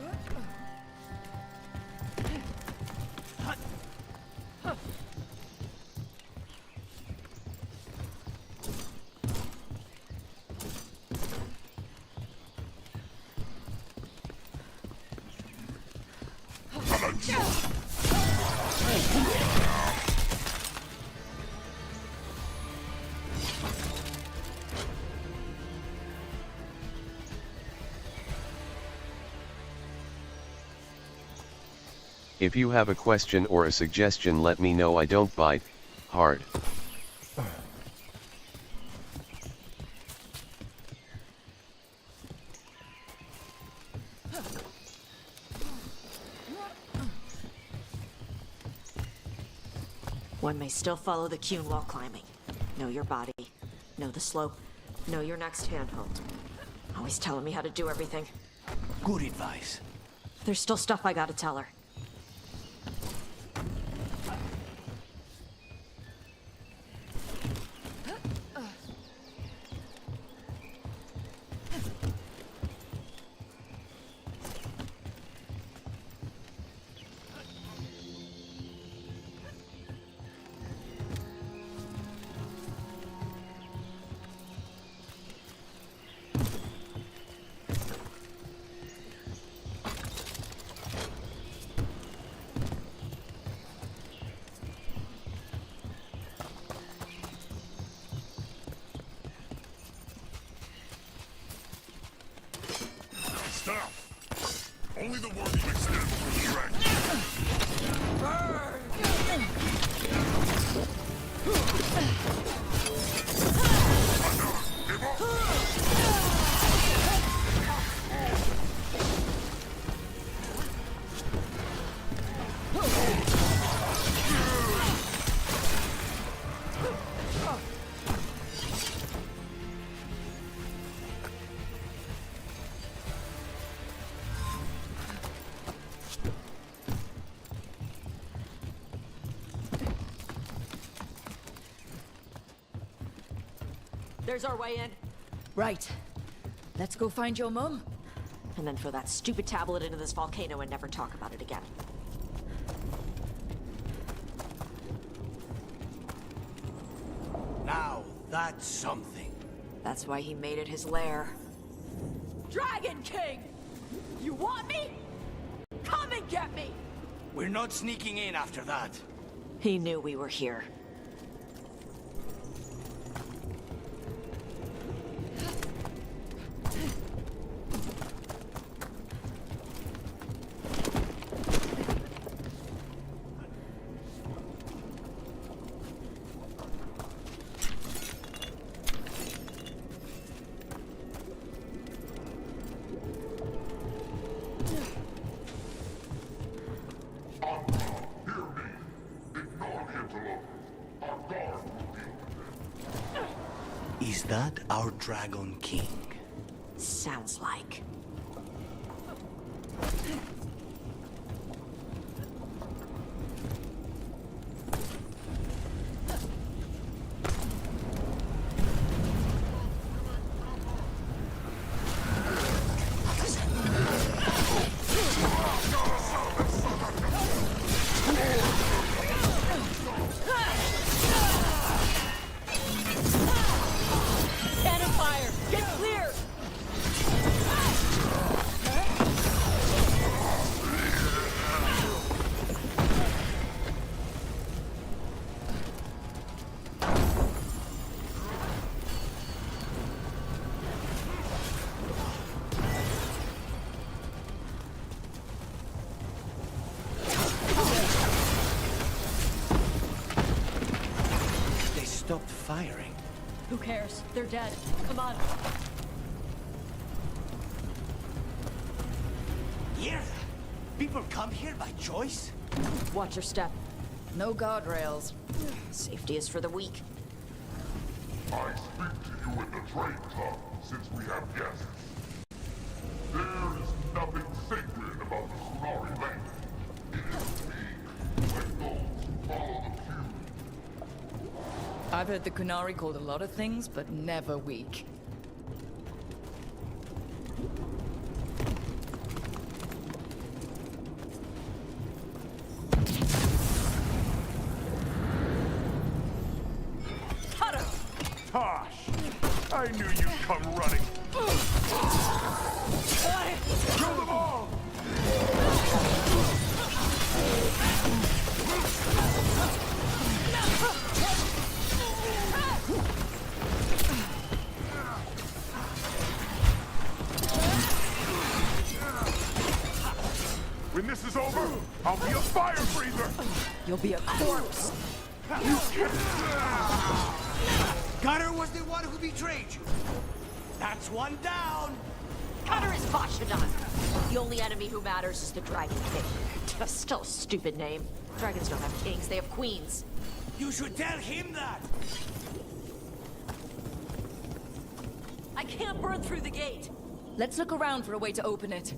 If you have a question or a suggestion, let me know. I don't bite hard. One may still follow the Qun while climbing. Know your body. Know the slope. Know your next handhold. Always telling me how to do everything. Good advice. There's still stuff I gotta tell her. There's our way in. Right. Let's go find your mum. And then throw that stupid tablet into this volcano and never talk about it again. Now, that's something. That's why he made it his lair. Dragon King! You want me? Come and get me! We're not sneaking in after that. He knew we were here. Is that our Dragon King? Sounds like. Stopped firing. Who cares? They're dead. Come on. Here? People come here by choice? Watch your step. No guardrails. Safety is for the weak. I speak to you in the trade club, since we have guests. There is nothing sacred about the Kunari land. It is weak, like those who follow the few. I've heard the Kunari called a lot of things, but never weak. Cutter! Tosh! I knew you'd come running. Kill them all! When this is over, I'll be a fire breather! You'll be a corpse! Cutter was the one who betrayed you. That's one down. Cutter is Vashadan. The only enemy who matters is the Dragon King. Still a stupid name. Dragons don't have kings, they have queens. You should tell him that. I can't burn through the gate. Let's look around for a way to open it.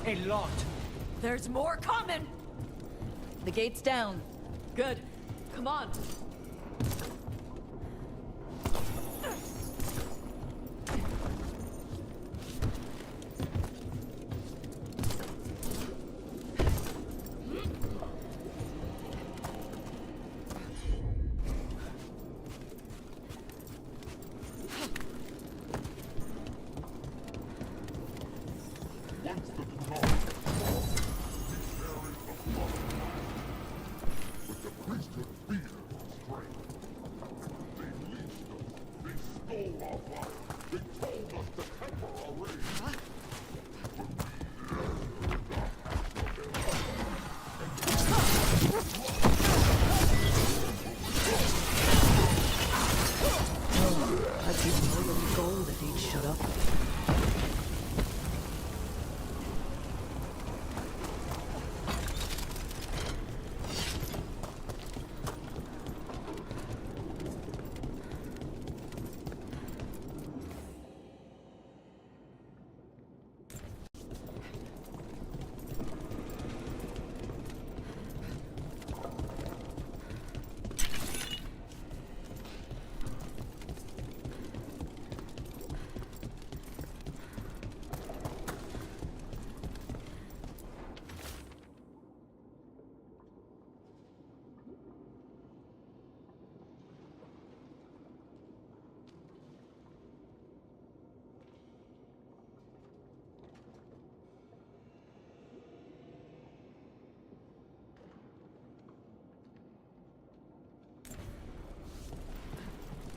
A lot. There's more coming! The gate's down. Good. Come on. gold if he'd shut up.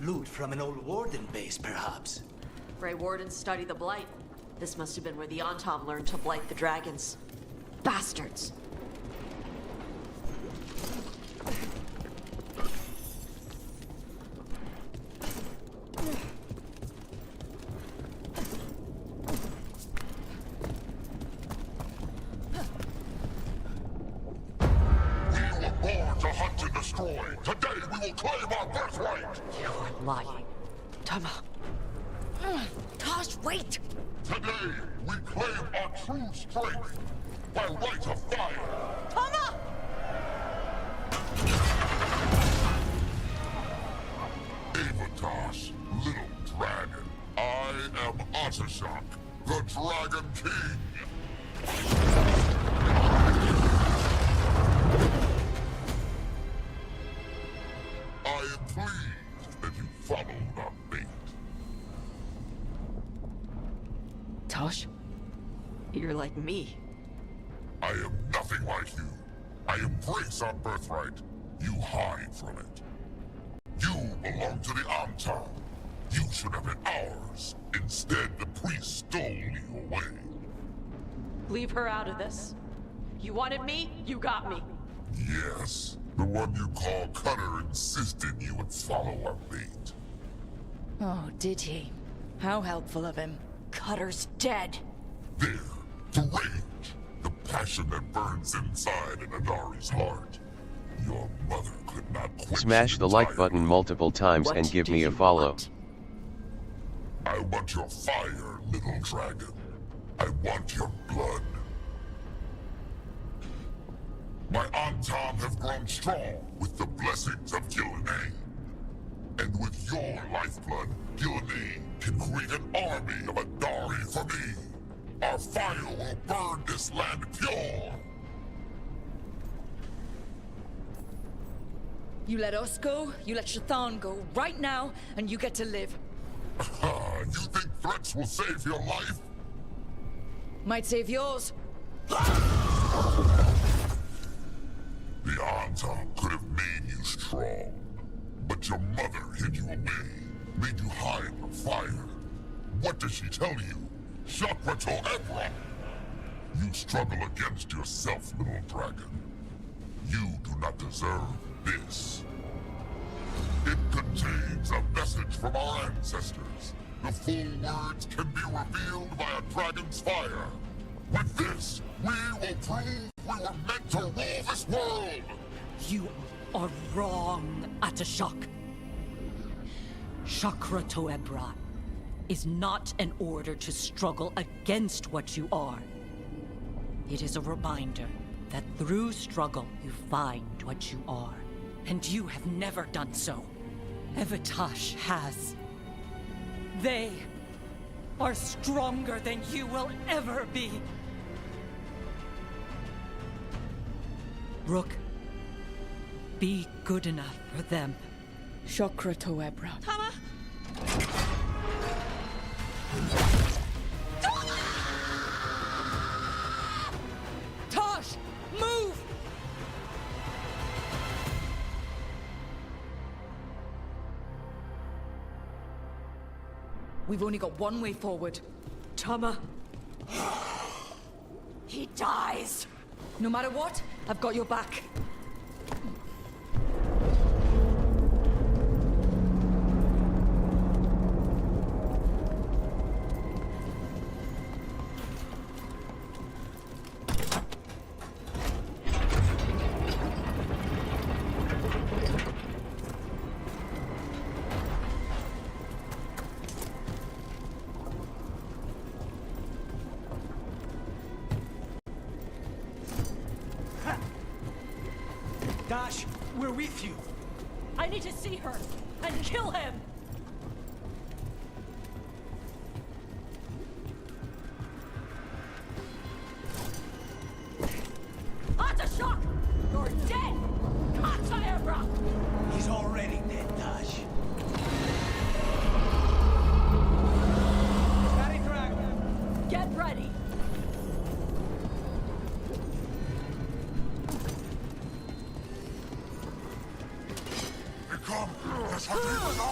Loot from an old warden base, perhaps. Grey Wardens study the Blight. This must have been where the Antom learned to blight the dragons. Bastards! Today we will claim our birthright! You are lying. Tama. Tosh, wait! Today we claim our true strength by right of fire! Tama! Avatosh, little dragon. I am Atashok, the Dragon King! I am pleased that you followed our fate. Tosh? You're like me. I am nothing like you. I embrace our birthright. You hide from it. You belong to the Antom. You should have been ours. Instead, the priest stole you away. Leave her out of this. You wanted me, you got me. Yes. The one you call Cutter insisted you would follow our fate. Oh, did he? How helpful of him. Cutter's dead. There, the rage, the passion that burns inside an Adari's heart. Your mother could not quench. Smash the like button multiple times and give me a follow. I want your fire, little dragon. I want your blood. My Antom have grown strong with the blessings of Gillenay. And with your lifeblood, Gillenay can create an army of Adari for me. Our fire will burn this land pure. You let us go, you let Shathan go right now, and you get to live. You think threats will save your life? Might save yours. The Antom could have made you strong, but your mother hid you away, made you hide from fire. What does she tell you? Chakra to Ebra! You struggle against yourself, little dragon. You do not deserve this. It contains a message from our ancestors. The full words can be revealed by a dragon's fire. With this, we will prove we were meant to rule this world! You are wrong, Atashok. Chakra to Ebra is not an order to struggle against what you are. It is a reminder that through struggle you find what you are. And you have never done so. Evatash has. They are stronger than you will ever be. Rook, be good enough for them. Chakra to Ebra. Tama! Tosh! Move! We've only got one way forward. Tama. He dies. No matter what, I've got your back. with you. I need to see her and kill him! Shock! You're dead! Kata-Ebra! He's already dead, Tash. Scotty Dragon! Get ready! Become as heavy as I!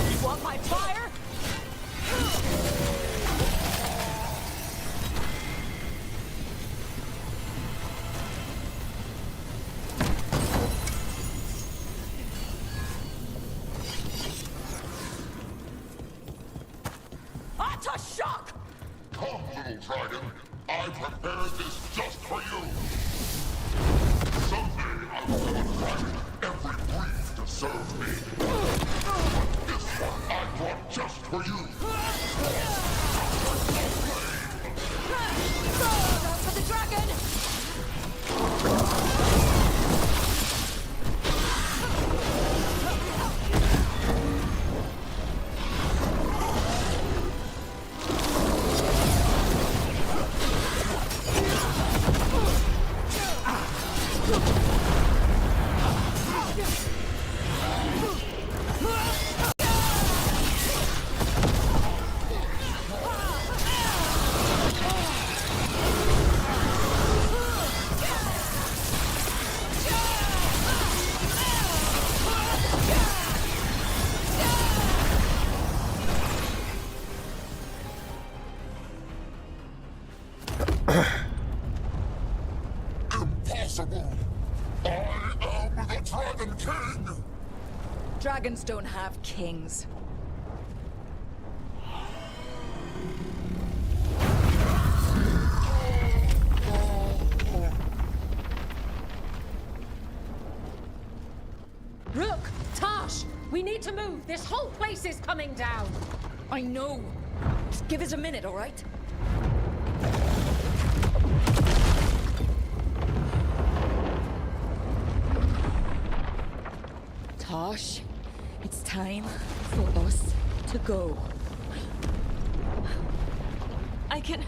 You want my fire? Shock! Come, little dragon. I prepared this just for you. Someday I will have a dragon every breed to serve me. But this one I brought just for you. Go for the dragon! Impossible! I am the Dragon King! Dragons don't have kings. Rook! Tash! We need to move! This whole place is coming down! I know! Just give us a minute, all right? Tosh, it's time for us to go. I can...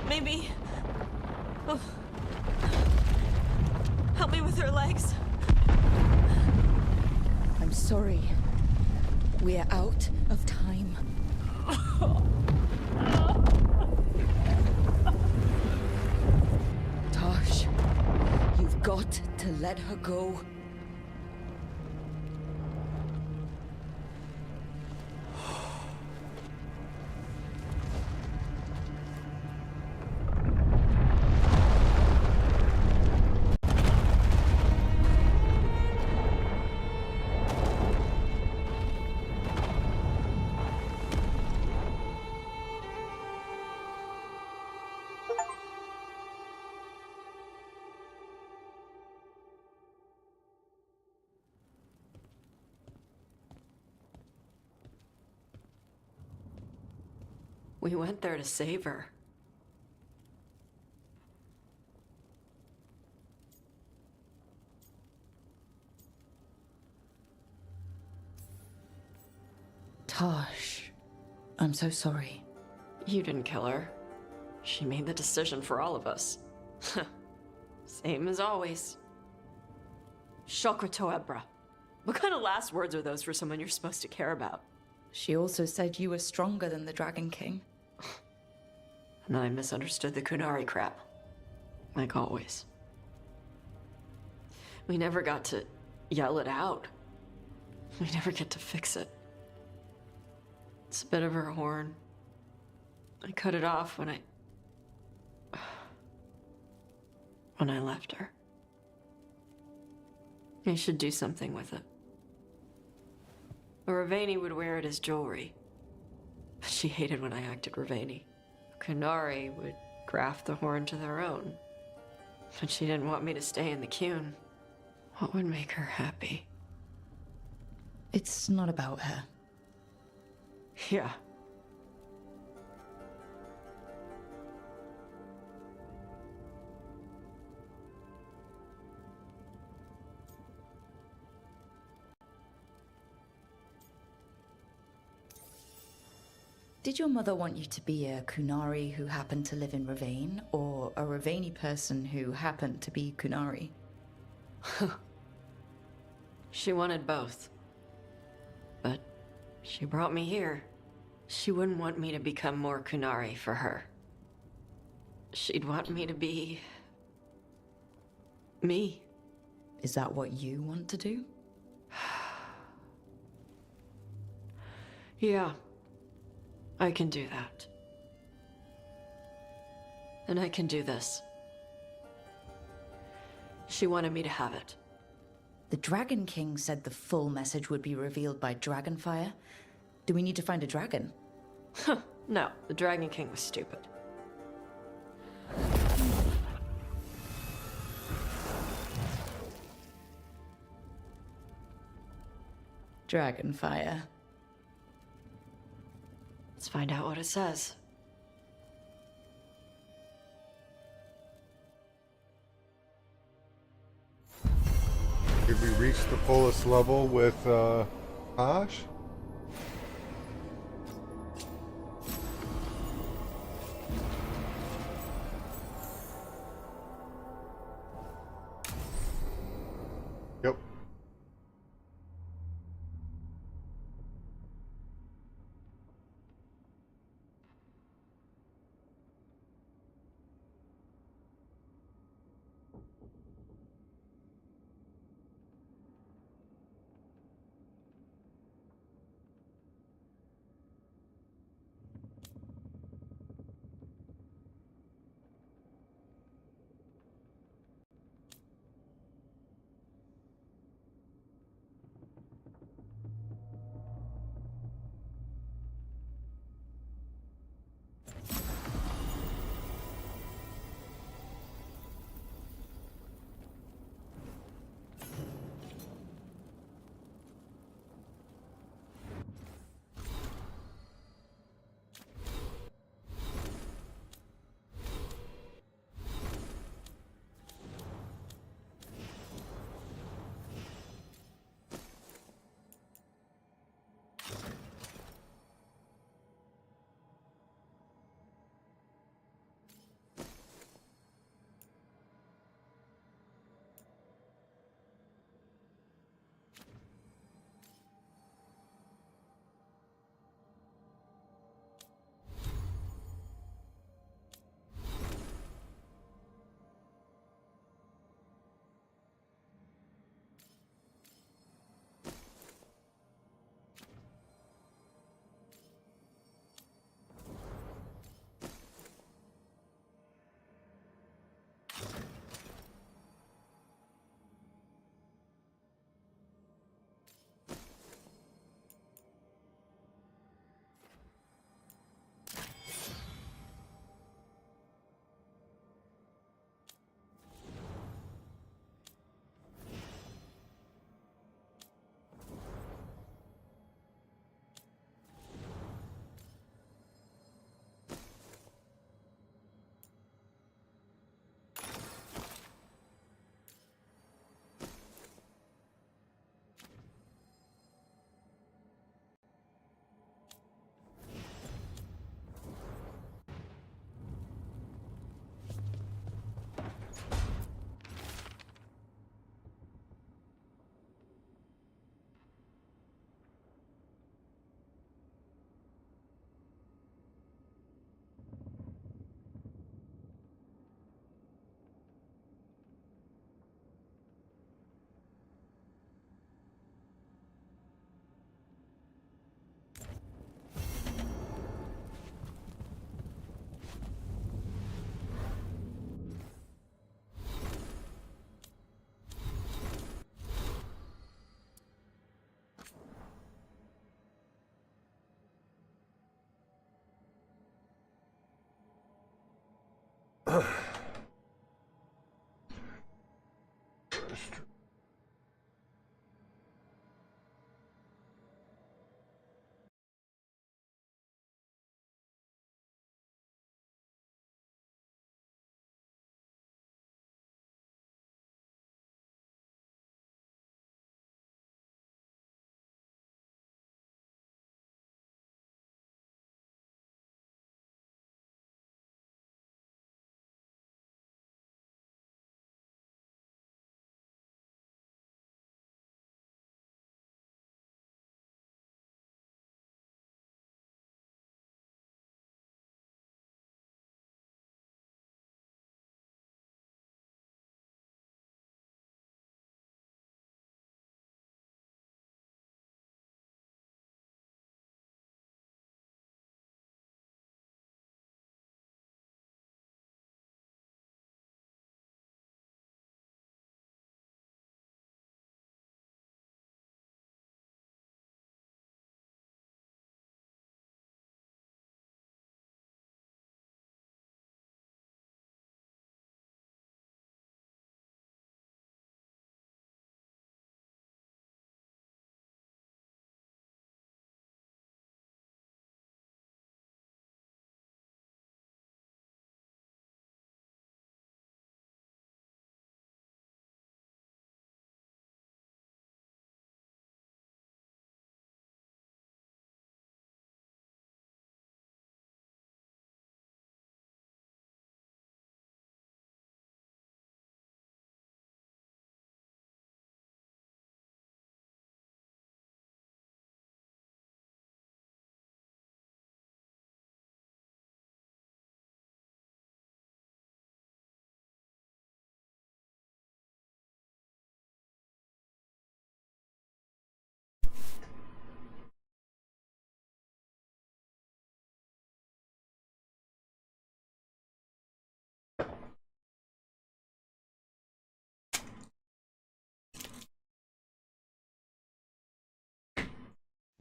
Maybe... Oh. Help me with her legs. I'm sorry. We're out of time. Tosh, you've got to let her go. We went there to save her. Tosh, I'm so sorry. You didn't kill her. She made the decision for all of us. Same as always. Shokratoebra. What kind of last words are those for someone you're supposed to care about? She also said you were stronger than the Dragon King. And I misunderstood the Kunari crap. Like always. We never got to yell it out. We never get to fix it. It's a bit of her horn. I cut it off when I left her. I should do something with it. Ravani would wear it as jewelry. But she hated when I acted Ravani. Kunari would graft the horn to their own. But she didn't want me to stay in the Qun. What would make her happy? It's not about her. Yeah. Did your mother want you to be a Kunari who happened to live in Ravane, or a Ravani person who happened to be Kunari? She wanted both. But she brought me here. She wouldn't want me to become more Kunari for her. She'd want me to be... me. Is that what you want to do? Yeah. I can do that. And I can do this. She wanted me to have it. The Dragon King said the full message would be revealed by Dragonfire. Do we need to find a dragon? No, the Dragon King was stupid. Dragonfire. Let's find out what it says. Did we reach the fullest level with Tosh? Yep.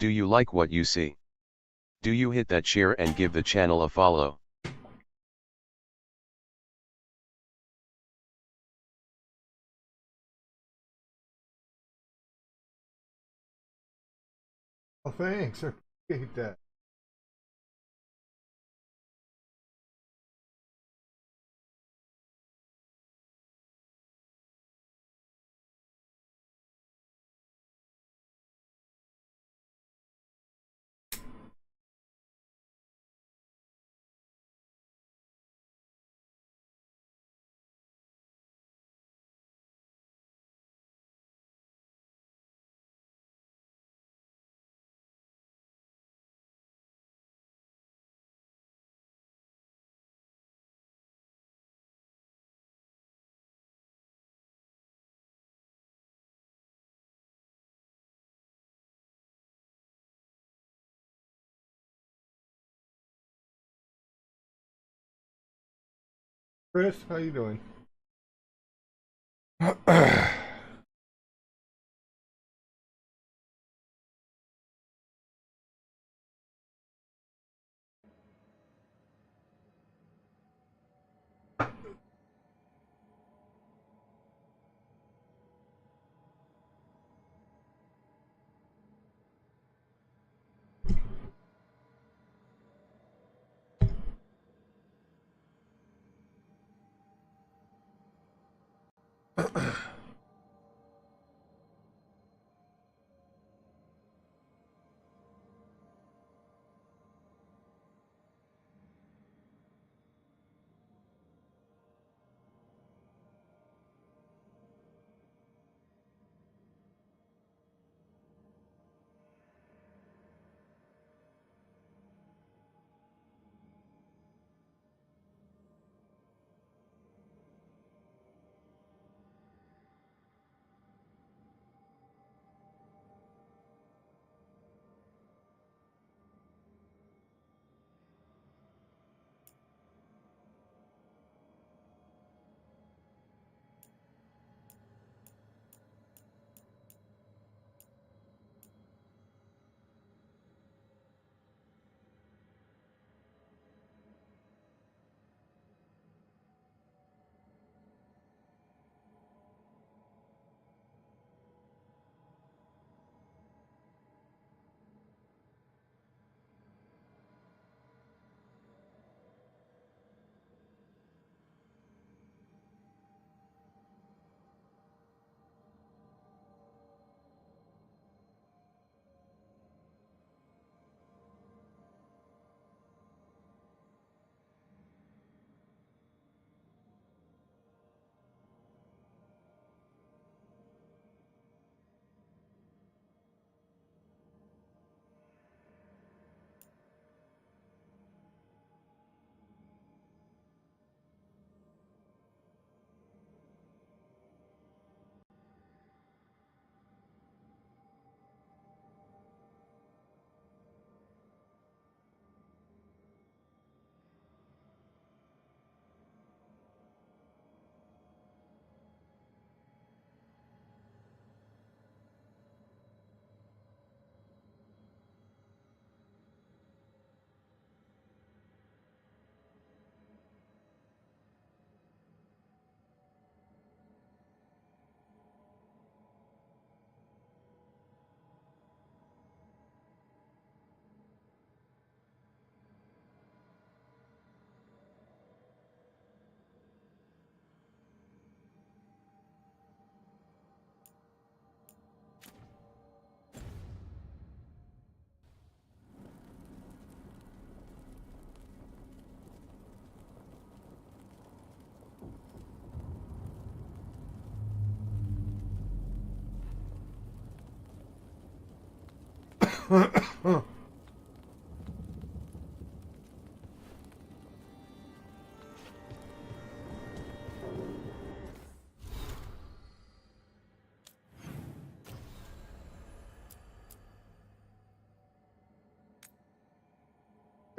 Do you like what you see? Do you hit that share and give the channel a follow? Oh, thanks. I appreciate that. Chris, how you doing?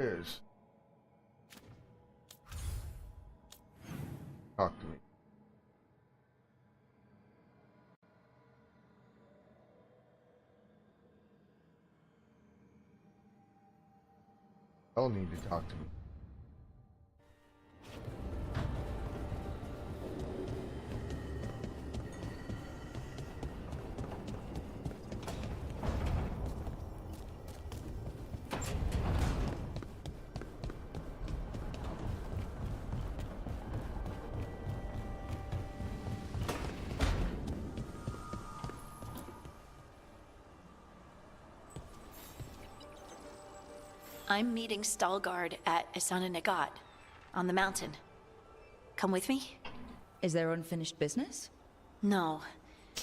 Is talk to me. I'll need to talk to me. I'm meeting Stalgard at Isana Nagat, on the mountain. Come with me? Is there unfinished business? No,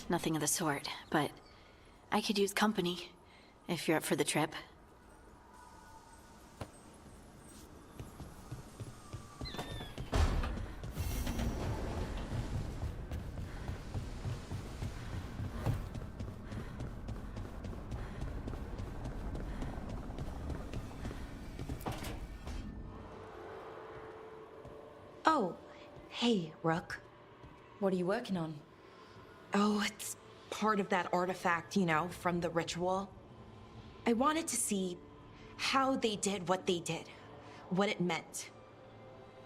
nothing of the sort, but I could use company, if you're up for the trip. Oh, hey, Rook. What are you working on? Oh, it's part of that artifact, you know, from the ritual. I wanted to see how they did what they did, what it meant.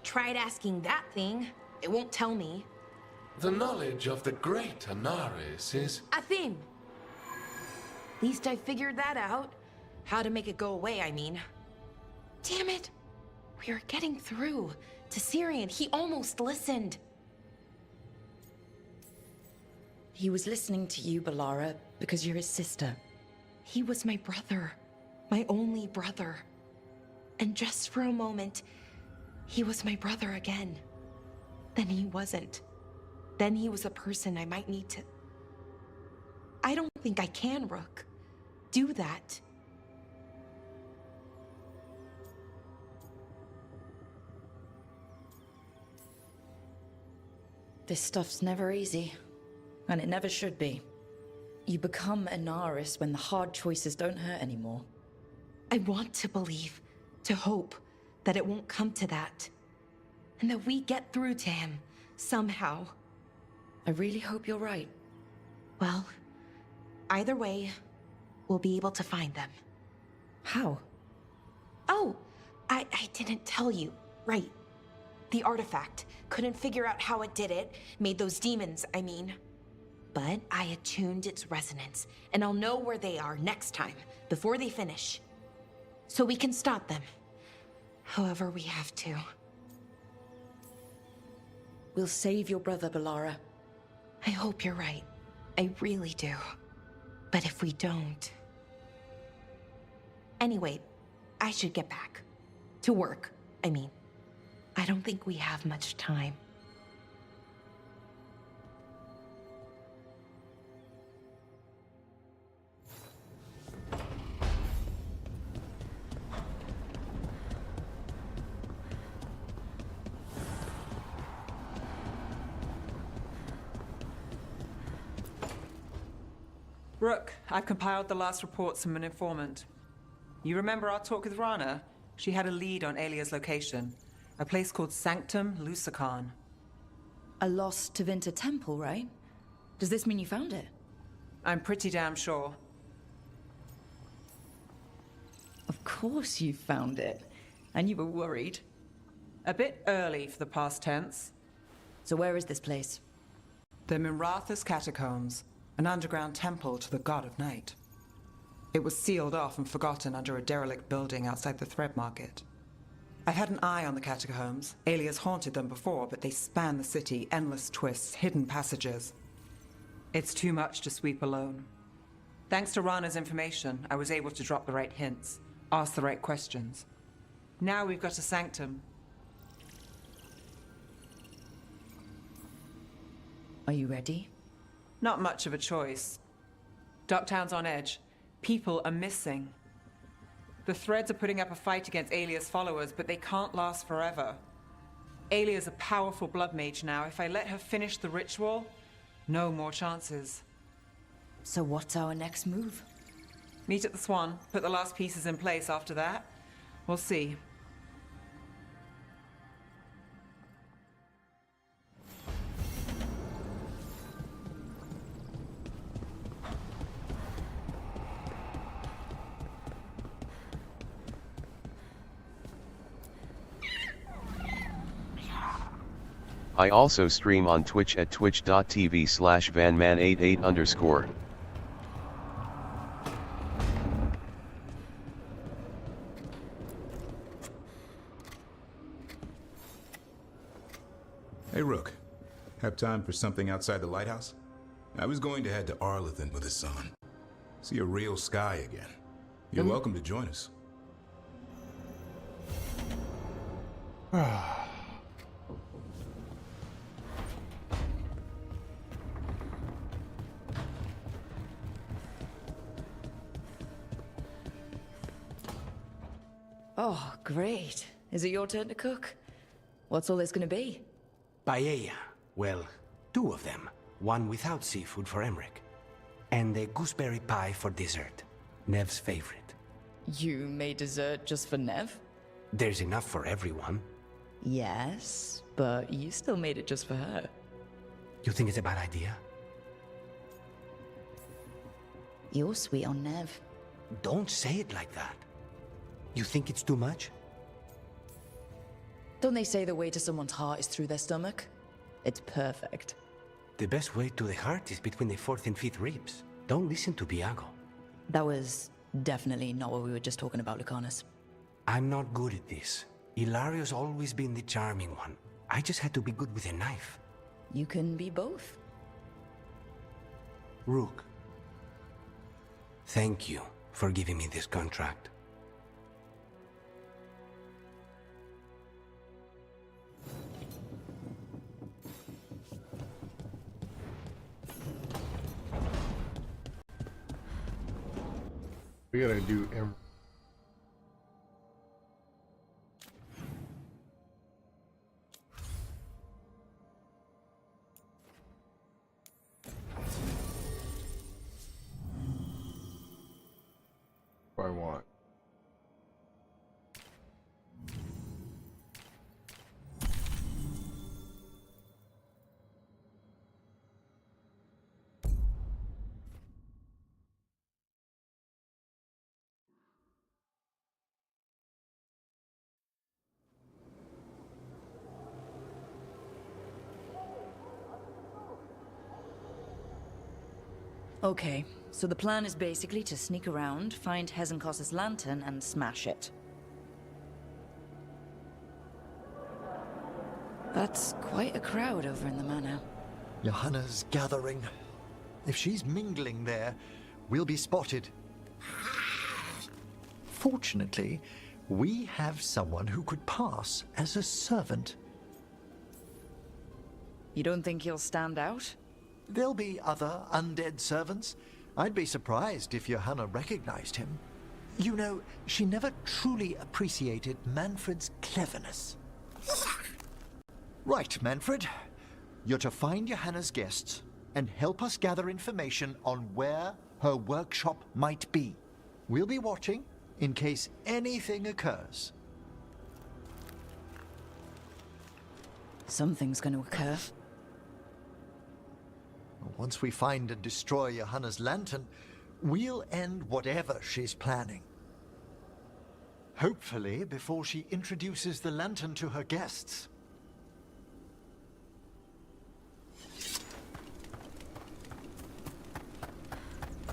Tried asking that thing, it won't tell me. The knowledge of the great Anaris is... A thing! At least I figured that out. How to make it go away, I mean. Damn it! We were getting through to Syrian. He almost listened. He was listening to you, Balara, because you're his sister. He was my brother. My only brother. And just for a moment, he was my brother again. Then he wasn't. Then he was a person I might need to... I don't think I can, Rook. Do that. This stuff's never easy, and it never should be. You become Anaris when the hard choices don't hurt anymore. I want to believe, to hope, that it won't come to that. And that we get through to him, somehow. I really hope you're right. Well, either way, we'll be able to find them. How? Oh, I didn't tell you. Right. The artifact. Couldn't figure out how it did it. Made those demons, I mean. But I attuned its resonance, and I'll know where they are next time, before they finish. So we can stop them. However we have to. We'll save your brother, Balara. I hope you're right. I really do. But if we don't... Anyway, I should get back. To work, I mean. I don't think we have much time. Rook, I've compiled the last reports from an informant. You remember our talk with Rana? She had a lead on Alia's location. A place called Sanctum Lucican. A lost Tevinter temple, right? Does this mean you found it? I'm pretty damn sure. Of course you found it. And you were worried. A bit early for the past tense. So where is this place? The Mirathas Catacombs, an underground temple to the god of night. It was sealed off and forgotten under a derelict building outside the Thread Market. I've had an eye on the catacombs. Alias haunted them before, but they span the city, endless twists, hidden passages. It's too much to sweep alone. Thanks to Rana's information, I was able to drop the right hints, ask the right questions. Now we've got a sanctum. Are you ready? Not much of a choice. Docktown's on edge. People are missing. The Threads are putting up a fight against Alia's followers, but they can't last forever. Alia's a powerful blood mage now. If I let her finish the ritual, no more chances. So what's our next move? Meet at the Swan, put the last pieces in place after that. We'll see. I also stream on Twitch at twitch.tv/vanman88_. Hey, Rook. Have time for something outside the lighthouse? I was going to head to Arlington with his son. See a real sky again. You're welcome to join us. Oh, great. Is it your turn to cook? What's all this gonna be? Paella. Well, 2 of them. One without seafood for Emmerich. And a gooseberry pie for dessert. Nev's favorite. You made dessert just for Nev? There's enough for everyone. Yes, but you still made it just for her. You think it's a bad idea? You're sweet on Nev. Don't say it like that. You think it's too much? Don't they say the way to someone's heart is through their stomach? It's perfect. The best way to the heart is between the 4th and 5th ribs. Don't listen to Biago. That was definitely not what we were just talking about, Lucanus. I'm not good at this. Hilario's always been the charming one. I just had to be good with a knife. You can be both. Rook. Thank you for giving me this contract. We gotta do what I want. Okay, so the plan is basically to sneak around, find Hezenkos's lantern, and smash it. That's quite a crowd over in the manor. Johanna's gathering. If she's mingling there, we'll be spotted. Fortunately, we have someone who could pass as a servant. You don't think he'll stand out? There'll be other undead servants. I'd be surprised if Johanna recognized him. You know, she never truly appreciated Manfred's cleverness. Right, Manfred. You're to find Johanna's guests and help us gather information on where her workshop might be. We'll be watching in case anything occurs. Something's going to occur. Once we find and destroy Johanna's lantern, we'll end whatever she's planning. Hopefully before she introduces the lantern to her guests.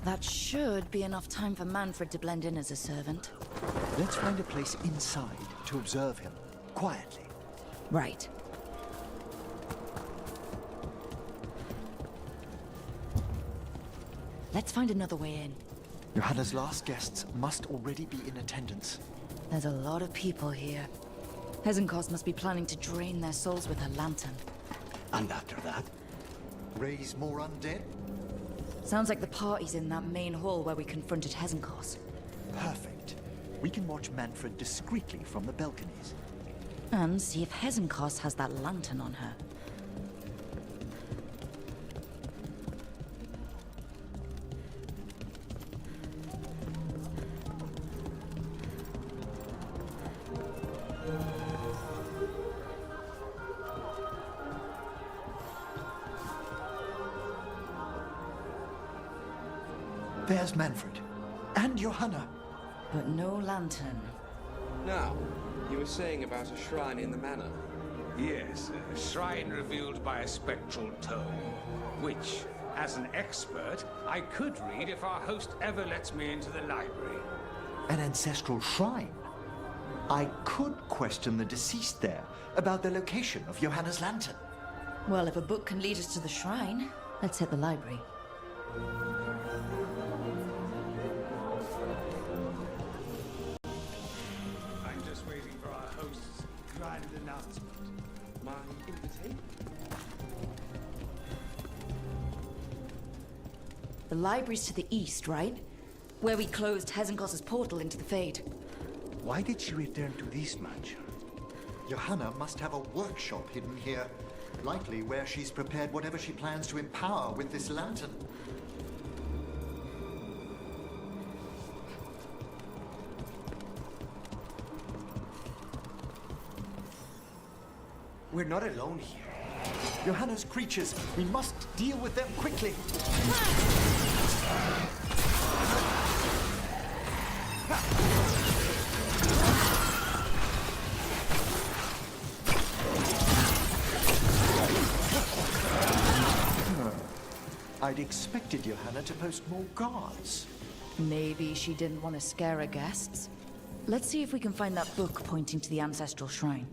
That should be enough time for Manfred to blend in as a servant. Let's find a place inside to observe him, quietly. Right. Let's find another way in. Johanna's last guests must already be in attendance. There's a lot of people here. Hezenkos must be planning to drain their souls with her lantern. And after that, raise more undead? Sounds like the party's in that main hall where we confronted Hezenkos. Perfect. We can watch Manfred discreetly from the balconies. And see if Hezenkos has that lantern on her. There's Manfred. And Johanna. But no lantern. Now, you were saying about a shrine in the manor. Yes, a shrine revealed by a spectral tome, which, as an expert, I could read if our host ever lets me into the library. An ancestral shrine? I could question the deceased there about the location of Johanna's lantern. Well, if a book can lead us to the shrine, let's hit the library. I'm just waiting for our host's grand announcement. My invitation? The library's to the east, right? Where we closed Hezenkos's portal into the Fade. Why did she return to this mansion? Johanna must have a workshop hidden here. Likely where she's prepared whatever she plans to empower with this lantern. We're not alone here. Johanna's creatures. We must deal with them quickly. I'd expected Johanna to post more guards. Maybe she didn't want to scare her guests. Let's see if we can find that book pointing to the ancestral shrine.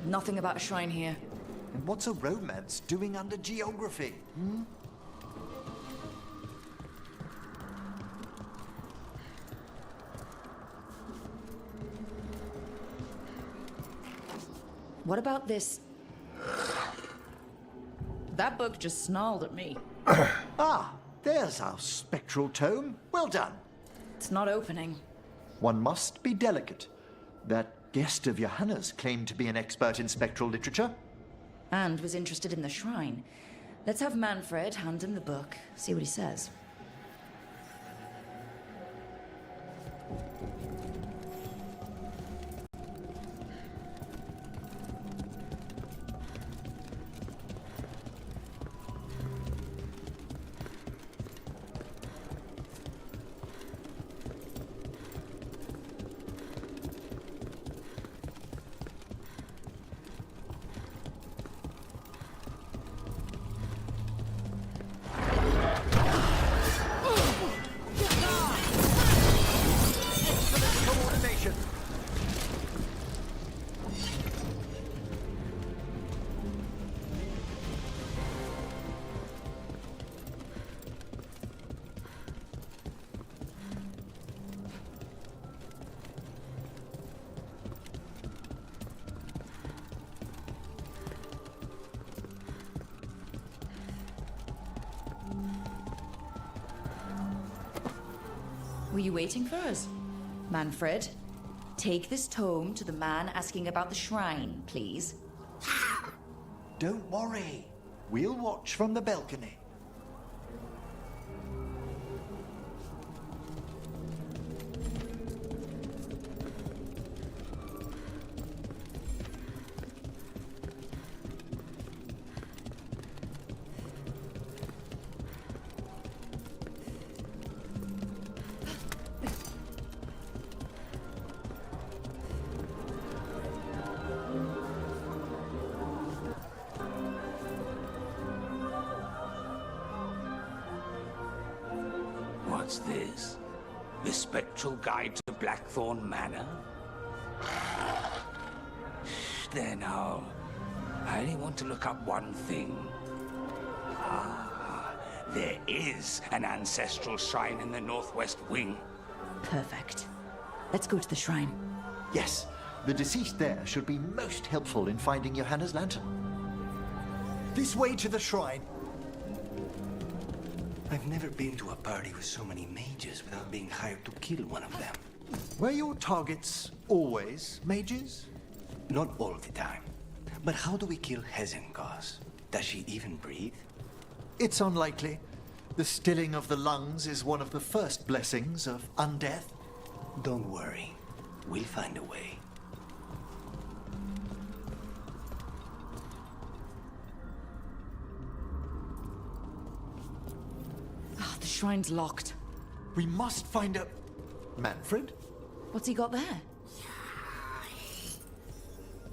Nothing about a shrine here. And what's a romance doing under geography? What about this? That book just snarled at me. Ah, there's our spectral tome. Well done. It's not opening. One must be delicate. That guest of Johanna's claimed to be an expert in spectral literature. And was interested in the shrine. Let's have Manfred hand him the book, see what he says. Were you waiting for us? Manfred, take this tome to the man asking about the shrine, please. Don't worry. We'll watch from the balcony. What's this? The Spectral Guide to Blackthorn Manor? There now. I only want to look up one thing. Ah, there is an ancestral shrine in the northwest wing. Perfect. Let's go to the shrine. Yes, the deceased there should be most helpful in finding Johanna's lantern. This way to the shrine. I've never been to a party with so many mages without being hired to kill one of them. Were your targets always mages? Not all the time. But how do we kill Hezenkos? Does she even breathe? It's unlikely. The stilling of the lungs is one of the first blessings of undeath. Don't worry. We'll find a way. shrine's locked. We must find a... Manfred? What's he got there?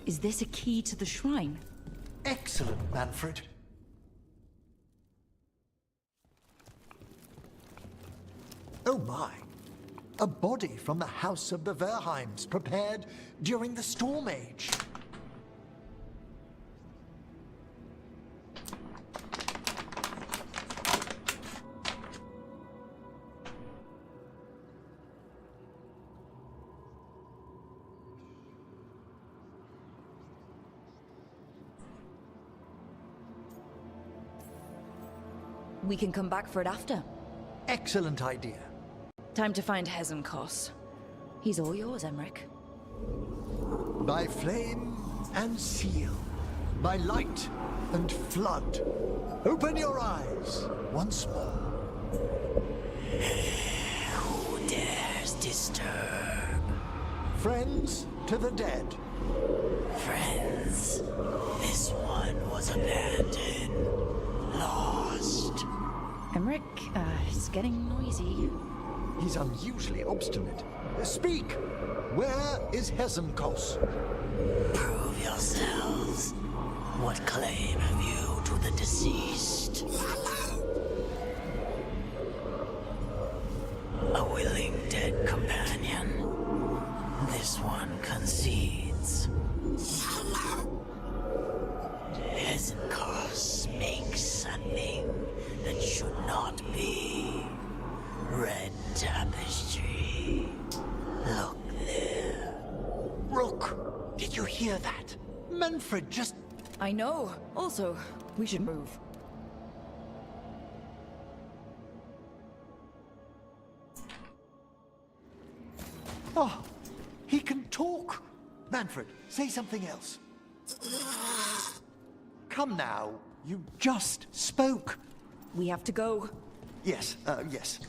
Is this a key to the shrine? Excellent, Manfred. Oh my. A body from the House of the Verheims, prepared during the Storm Age. We can come back for it after. Excellent idea. Time to find Hezenkos. He's all yours, Emmerich. By flame and seal, by light and flood, open your eyes once more. Who dares disturb? Friends to the dead. Friends, this one was abandoned, lost. Emmerich, it's getting noisy. He's unusually obstinate. Speak! Where is Hezenkos? Prove yourselves. What claim have you to the deceased? A willing dead companion. This one concedes. Hezenkos makes a thing that should not be. Red tapestry. Look there. Rook, did you hear that? Manfred just... I know. Also, we should move. Oh, he can talk. Manfred, say something else. Come now, you just spoke. We have to go. Yes, yes.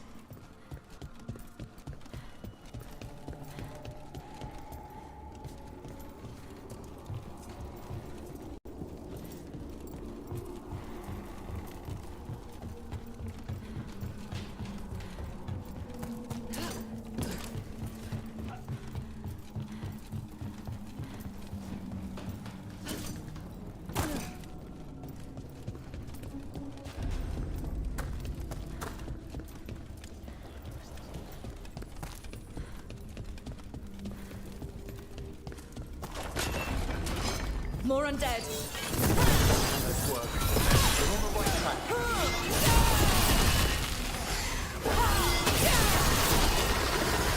More undead. Nice work. You're on the right track.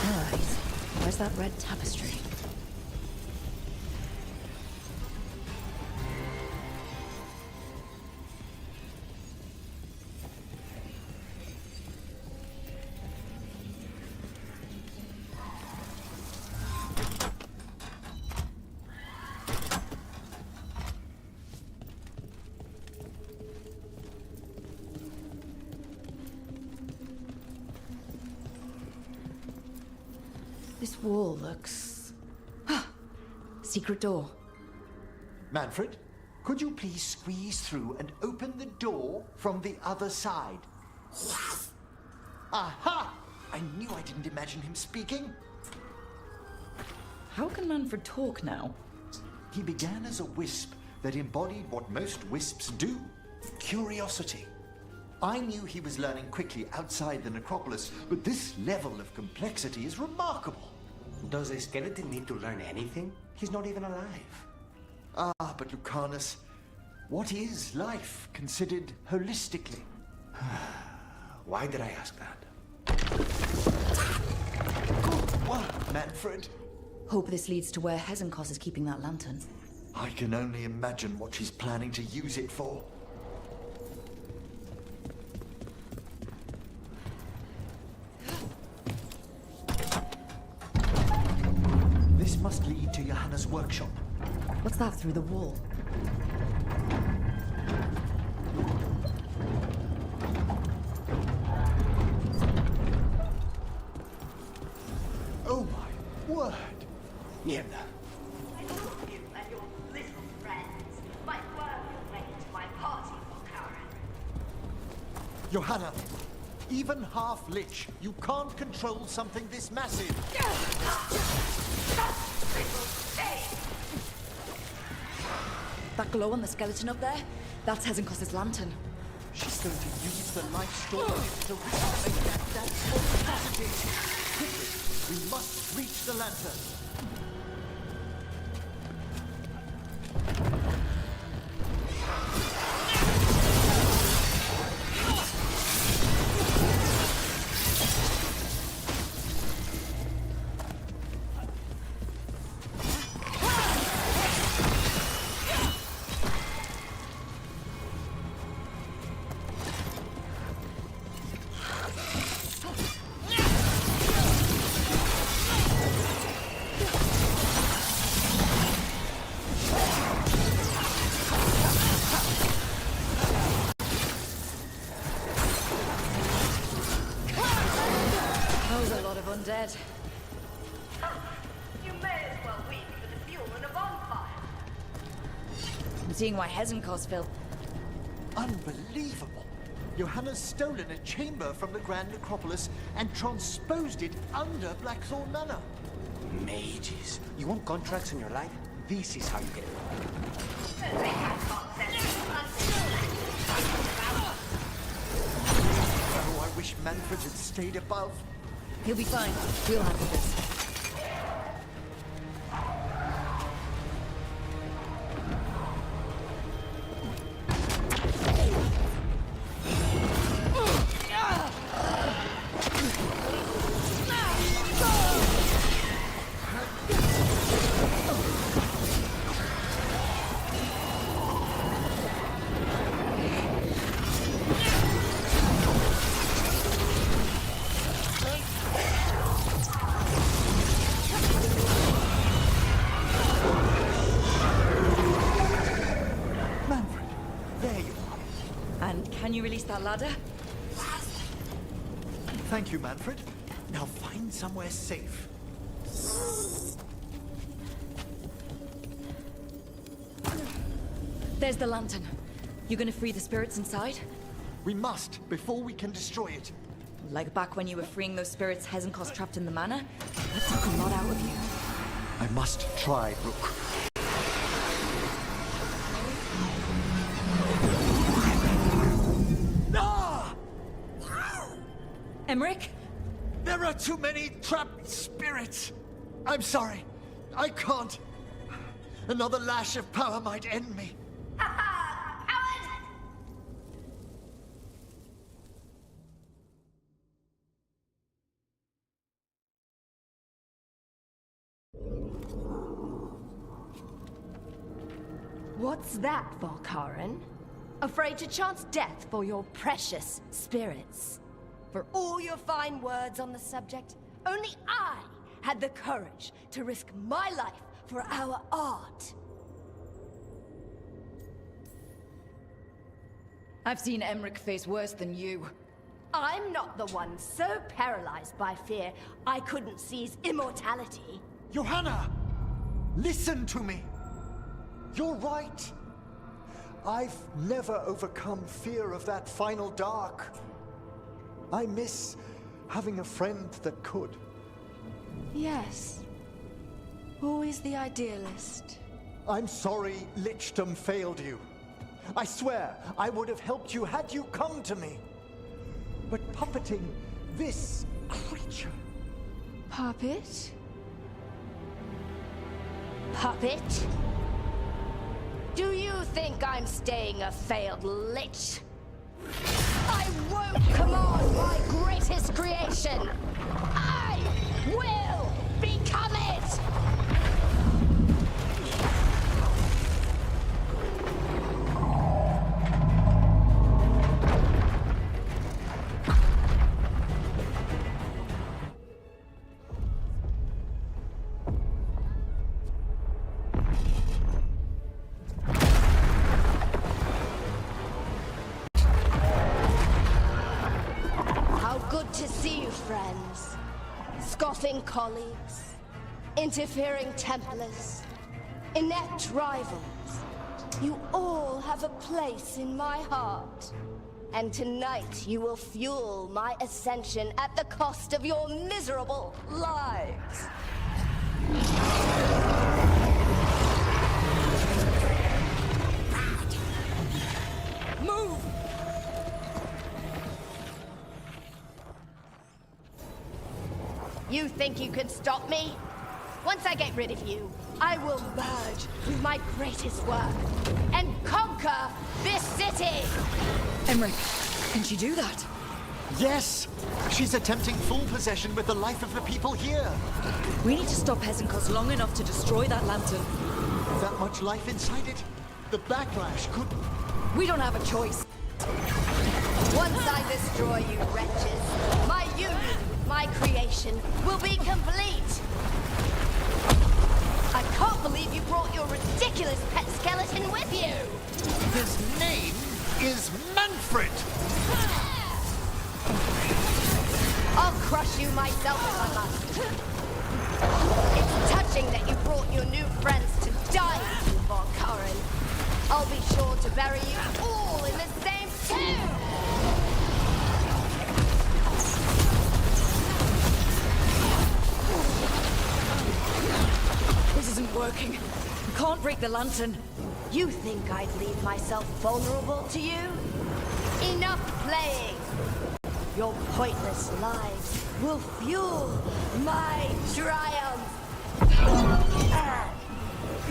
Alright. Where's that red tapestry? This wall looks... Secret door. Manfred, could you please squeeze through and open the door from the other side? Yes. Aha! I knew I didn't imagine him speaking. How can Manfred talk now? He began as a wisp that embodied what most wisps do. Curiosity. I knew he was learning quickly outside the necropolis, but this level of complexity is remarkable. Does a skeleton need to learn anything? He's not even alive. Ah, but Lucanus, what is life considered holistically? Why did I ask that? Good work, Manfred. Hope this leads to where Hezenkos is keeping that lantern. I can only imagine what she's planning to use it for. This must lead to Johanna's workshop. What's that through the wall? Oh my word! Mierda. I hope you and your little friends might work your way to my party for Karen. Johanna, even half lich, you can't control something this massive. That glow on the skeleton up there, that's Hezenkos's lantern. She's going to use the light storm to recreate that dance for capacity. Quickly, we must reach the lantern. Undead. You may as well weep for the fuel in a bonfire. I'm seeing why Hezenkos fell. Unbelievable! Johanna's stolen a chamber from the Grand Necropolis and transposed it under Blackthorn Manor. Mages. You want contracts in your life? This is how you get it. Oh, I wish Manfred had stayed above. He'll be fine. We'll handle this. Can you release that ladder? Thank you, Manfred. Now find somewhere safe. There's the lantern. You gonna free the spirits inside? We must, before we can destroy it. Like back when you were freeing those spirits Hezenkos trapped in the manor? That took a lot out of you. I must try, Rook. Emmerich? There are too many trapped spirits. I'm sorry. I can't. Another lash of power might end me. What's that, Volkaren? Afraid to chance death for your precious spirits? For all your fine words on the subject, only I had the courage to risk my life for our art. I've seen Emmerich face worse than you. I'm not the one so paralyzed by fear I couldn't seize immortality. Johanna! Listen to me! You're right. I've never overcome fear of that final dark. I miss having a friend that could. Yes. Always the idealist. I'm sorry Lichdom failed you. I swear I would have helped you had you come to me. But puppeting this creature... Puppet? Puppet? Do you think I'm staying a failed lich? I won't command my greatest creation! I will become it! To see you, friends. Scoffing colleagues, interfering Templars, inept rivals. You all have a place in my heart. And tonight you will fuel my ascension at the cost of your miserable lives. Move! You think you could stop me? Once I get rid of you, I will merge with my greatest work and conquer this city! Emmerich, can she do that? Yes! She's attempting full possession with the life of the people here. We need to stop Hezenko's long enough to destroy that lantern. That much life inside it? The backlash could... We don't have a choice. Once I destroy you wretches, my union with my creation will be complete. I can't believe you brought your ridiculous pet skeleton with you. His name is Manfred. I'll crush you myself if I must. It's touching that you brought your new friends to die with you, Valkyrin. I'll be sure to bury you all in the same tomb! This isn't working. We can't break the lantern. You think I'd leave myself vulnerable to you? Enough playing! Your pointless lives will fuel my triumph!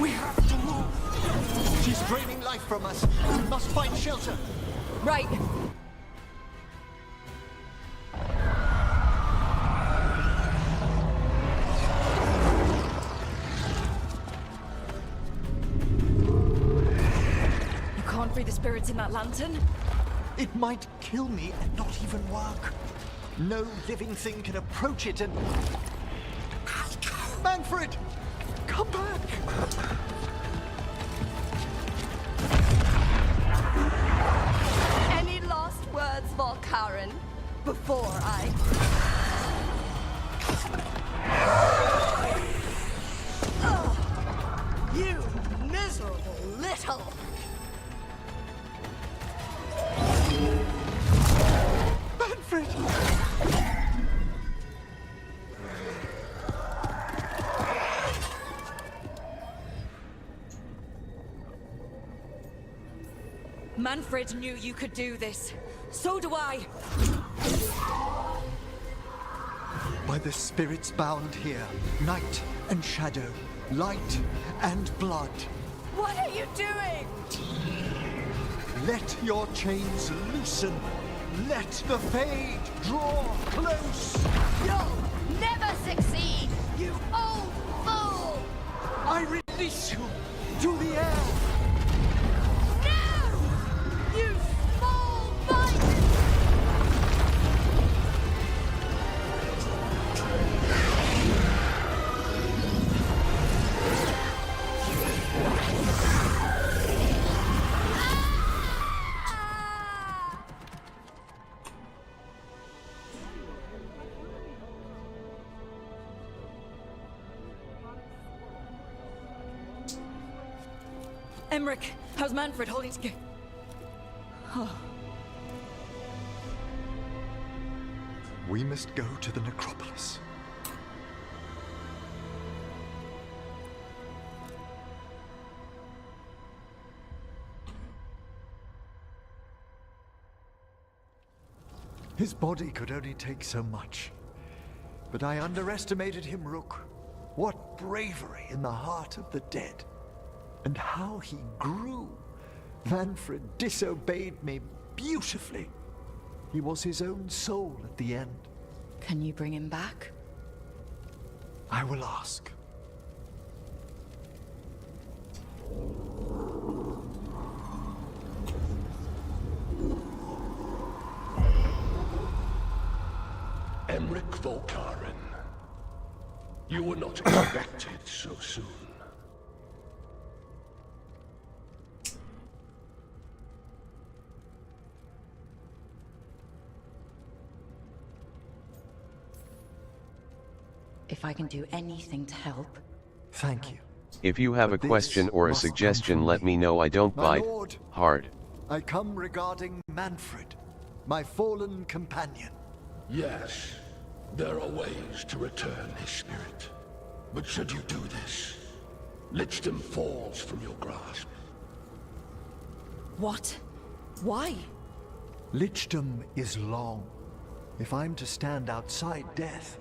We have to move! She's draining life from us. We must find shelter. Right. You can't free the spirits in that lantern? It might kill me and not even work. No living thing can approach it and... Manfred! Come back! Any last words, Valkyrin, before I... You miserable little... Manfred! Manfred knew you could do this. So do I. By the spirits bound here, night and shadow, light and blood. What are you doing? Let your chains loosen. Let the fade draw close. You'll never succeed, you old fool! I release you to the air. No! You small bite! Emmerich, how's Manfred holding together? Oh. We must go to the necropolis. His body could only take so much. But I underestimated him, Rook. What bravery in the heart of the dead. And how he grew. Manfred disobeyed me beautifully. He was his own soul at the end. Can you bring him back? I will ask. Emmerich Valkyrin. You were not expected so soon. If I can do anything to help. Thank you. If you have a question or a suggestion, let me know. I don't My bite lord, hard. I come regarding Manfred. my fallen companion. Yes, there are ways to return his spirit. But should you do this, Lichdom falls from your grasp. What? Why? Lichdom is long. If I'm to stand outside death,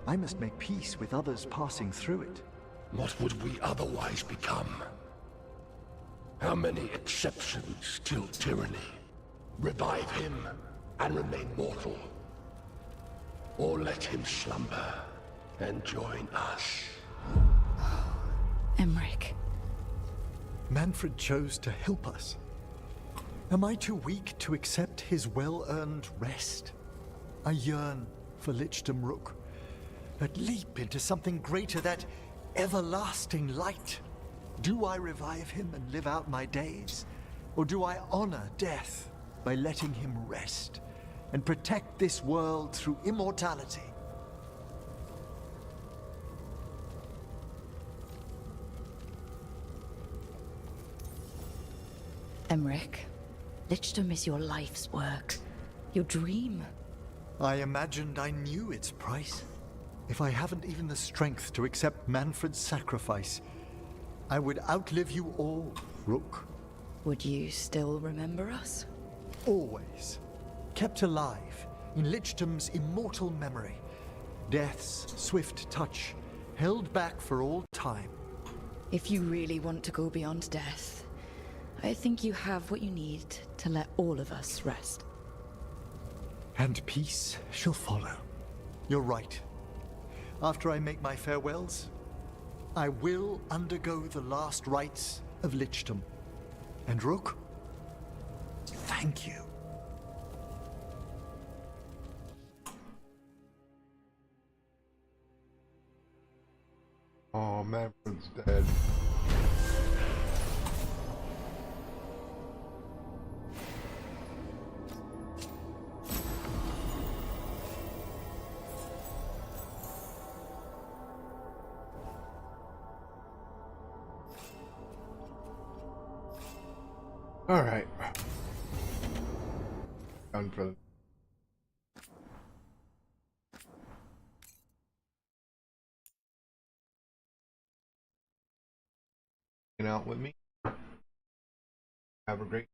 I must make peace with others passing through it. What would we otherwise become? How many exceptions till tyranny? Revive him and remain mortal. Or let him slumber and join us. Emmerich. Manfred chose to help us. Am I too weak to accept his well-earned rest? I yearn for Lichdom Rook, that leap into something greater, that everlasting light. Do I revive him and live out my days? Or do I honor death by letting him rest and protect this world through immortality? Emmerich, Lichdom is your life's work, your dream. I imagined I knew its price. If I haven't even the strength to accept Manfred's sacrifice, I would outlive you all, Rook. Would you still remember us? Always. Kept alive in Lichdom's immortal memory. Death's swift touch, held back for all time. If you really want to go beyond death, I think you have what you need to let all of us rest. And peace shall follow. You're right. After I make my farewells, I will undergo the last rites of Lichdom. And Rook, thank you. Oh, Manfred's dead. All right. Done for hanging out with me. Have a great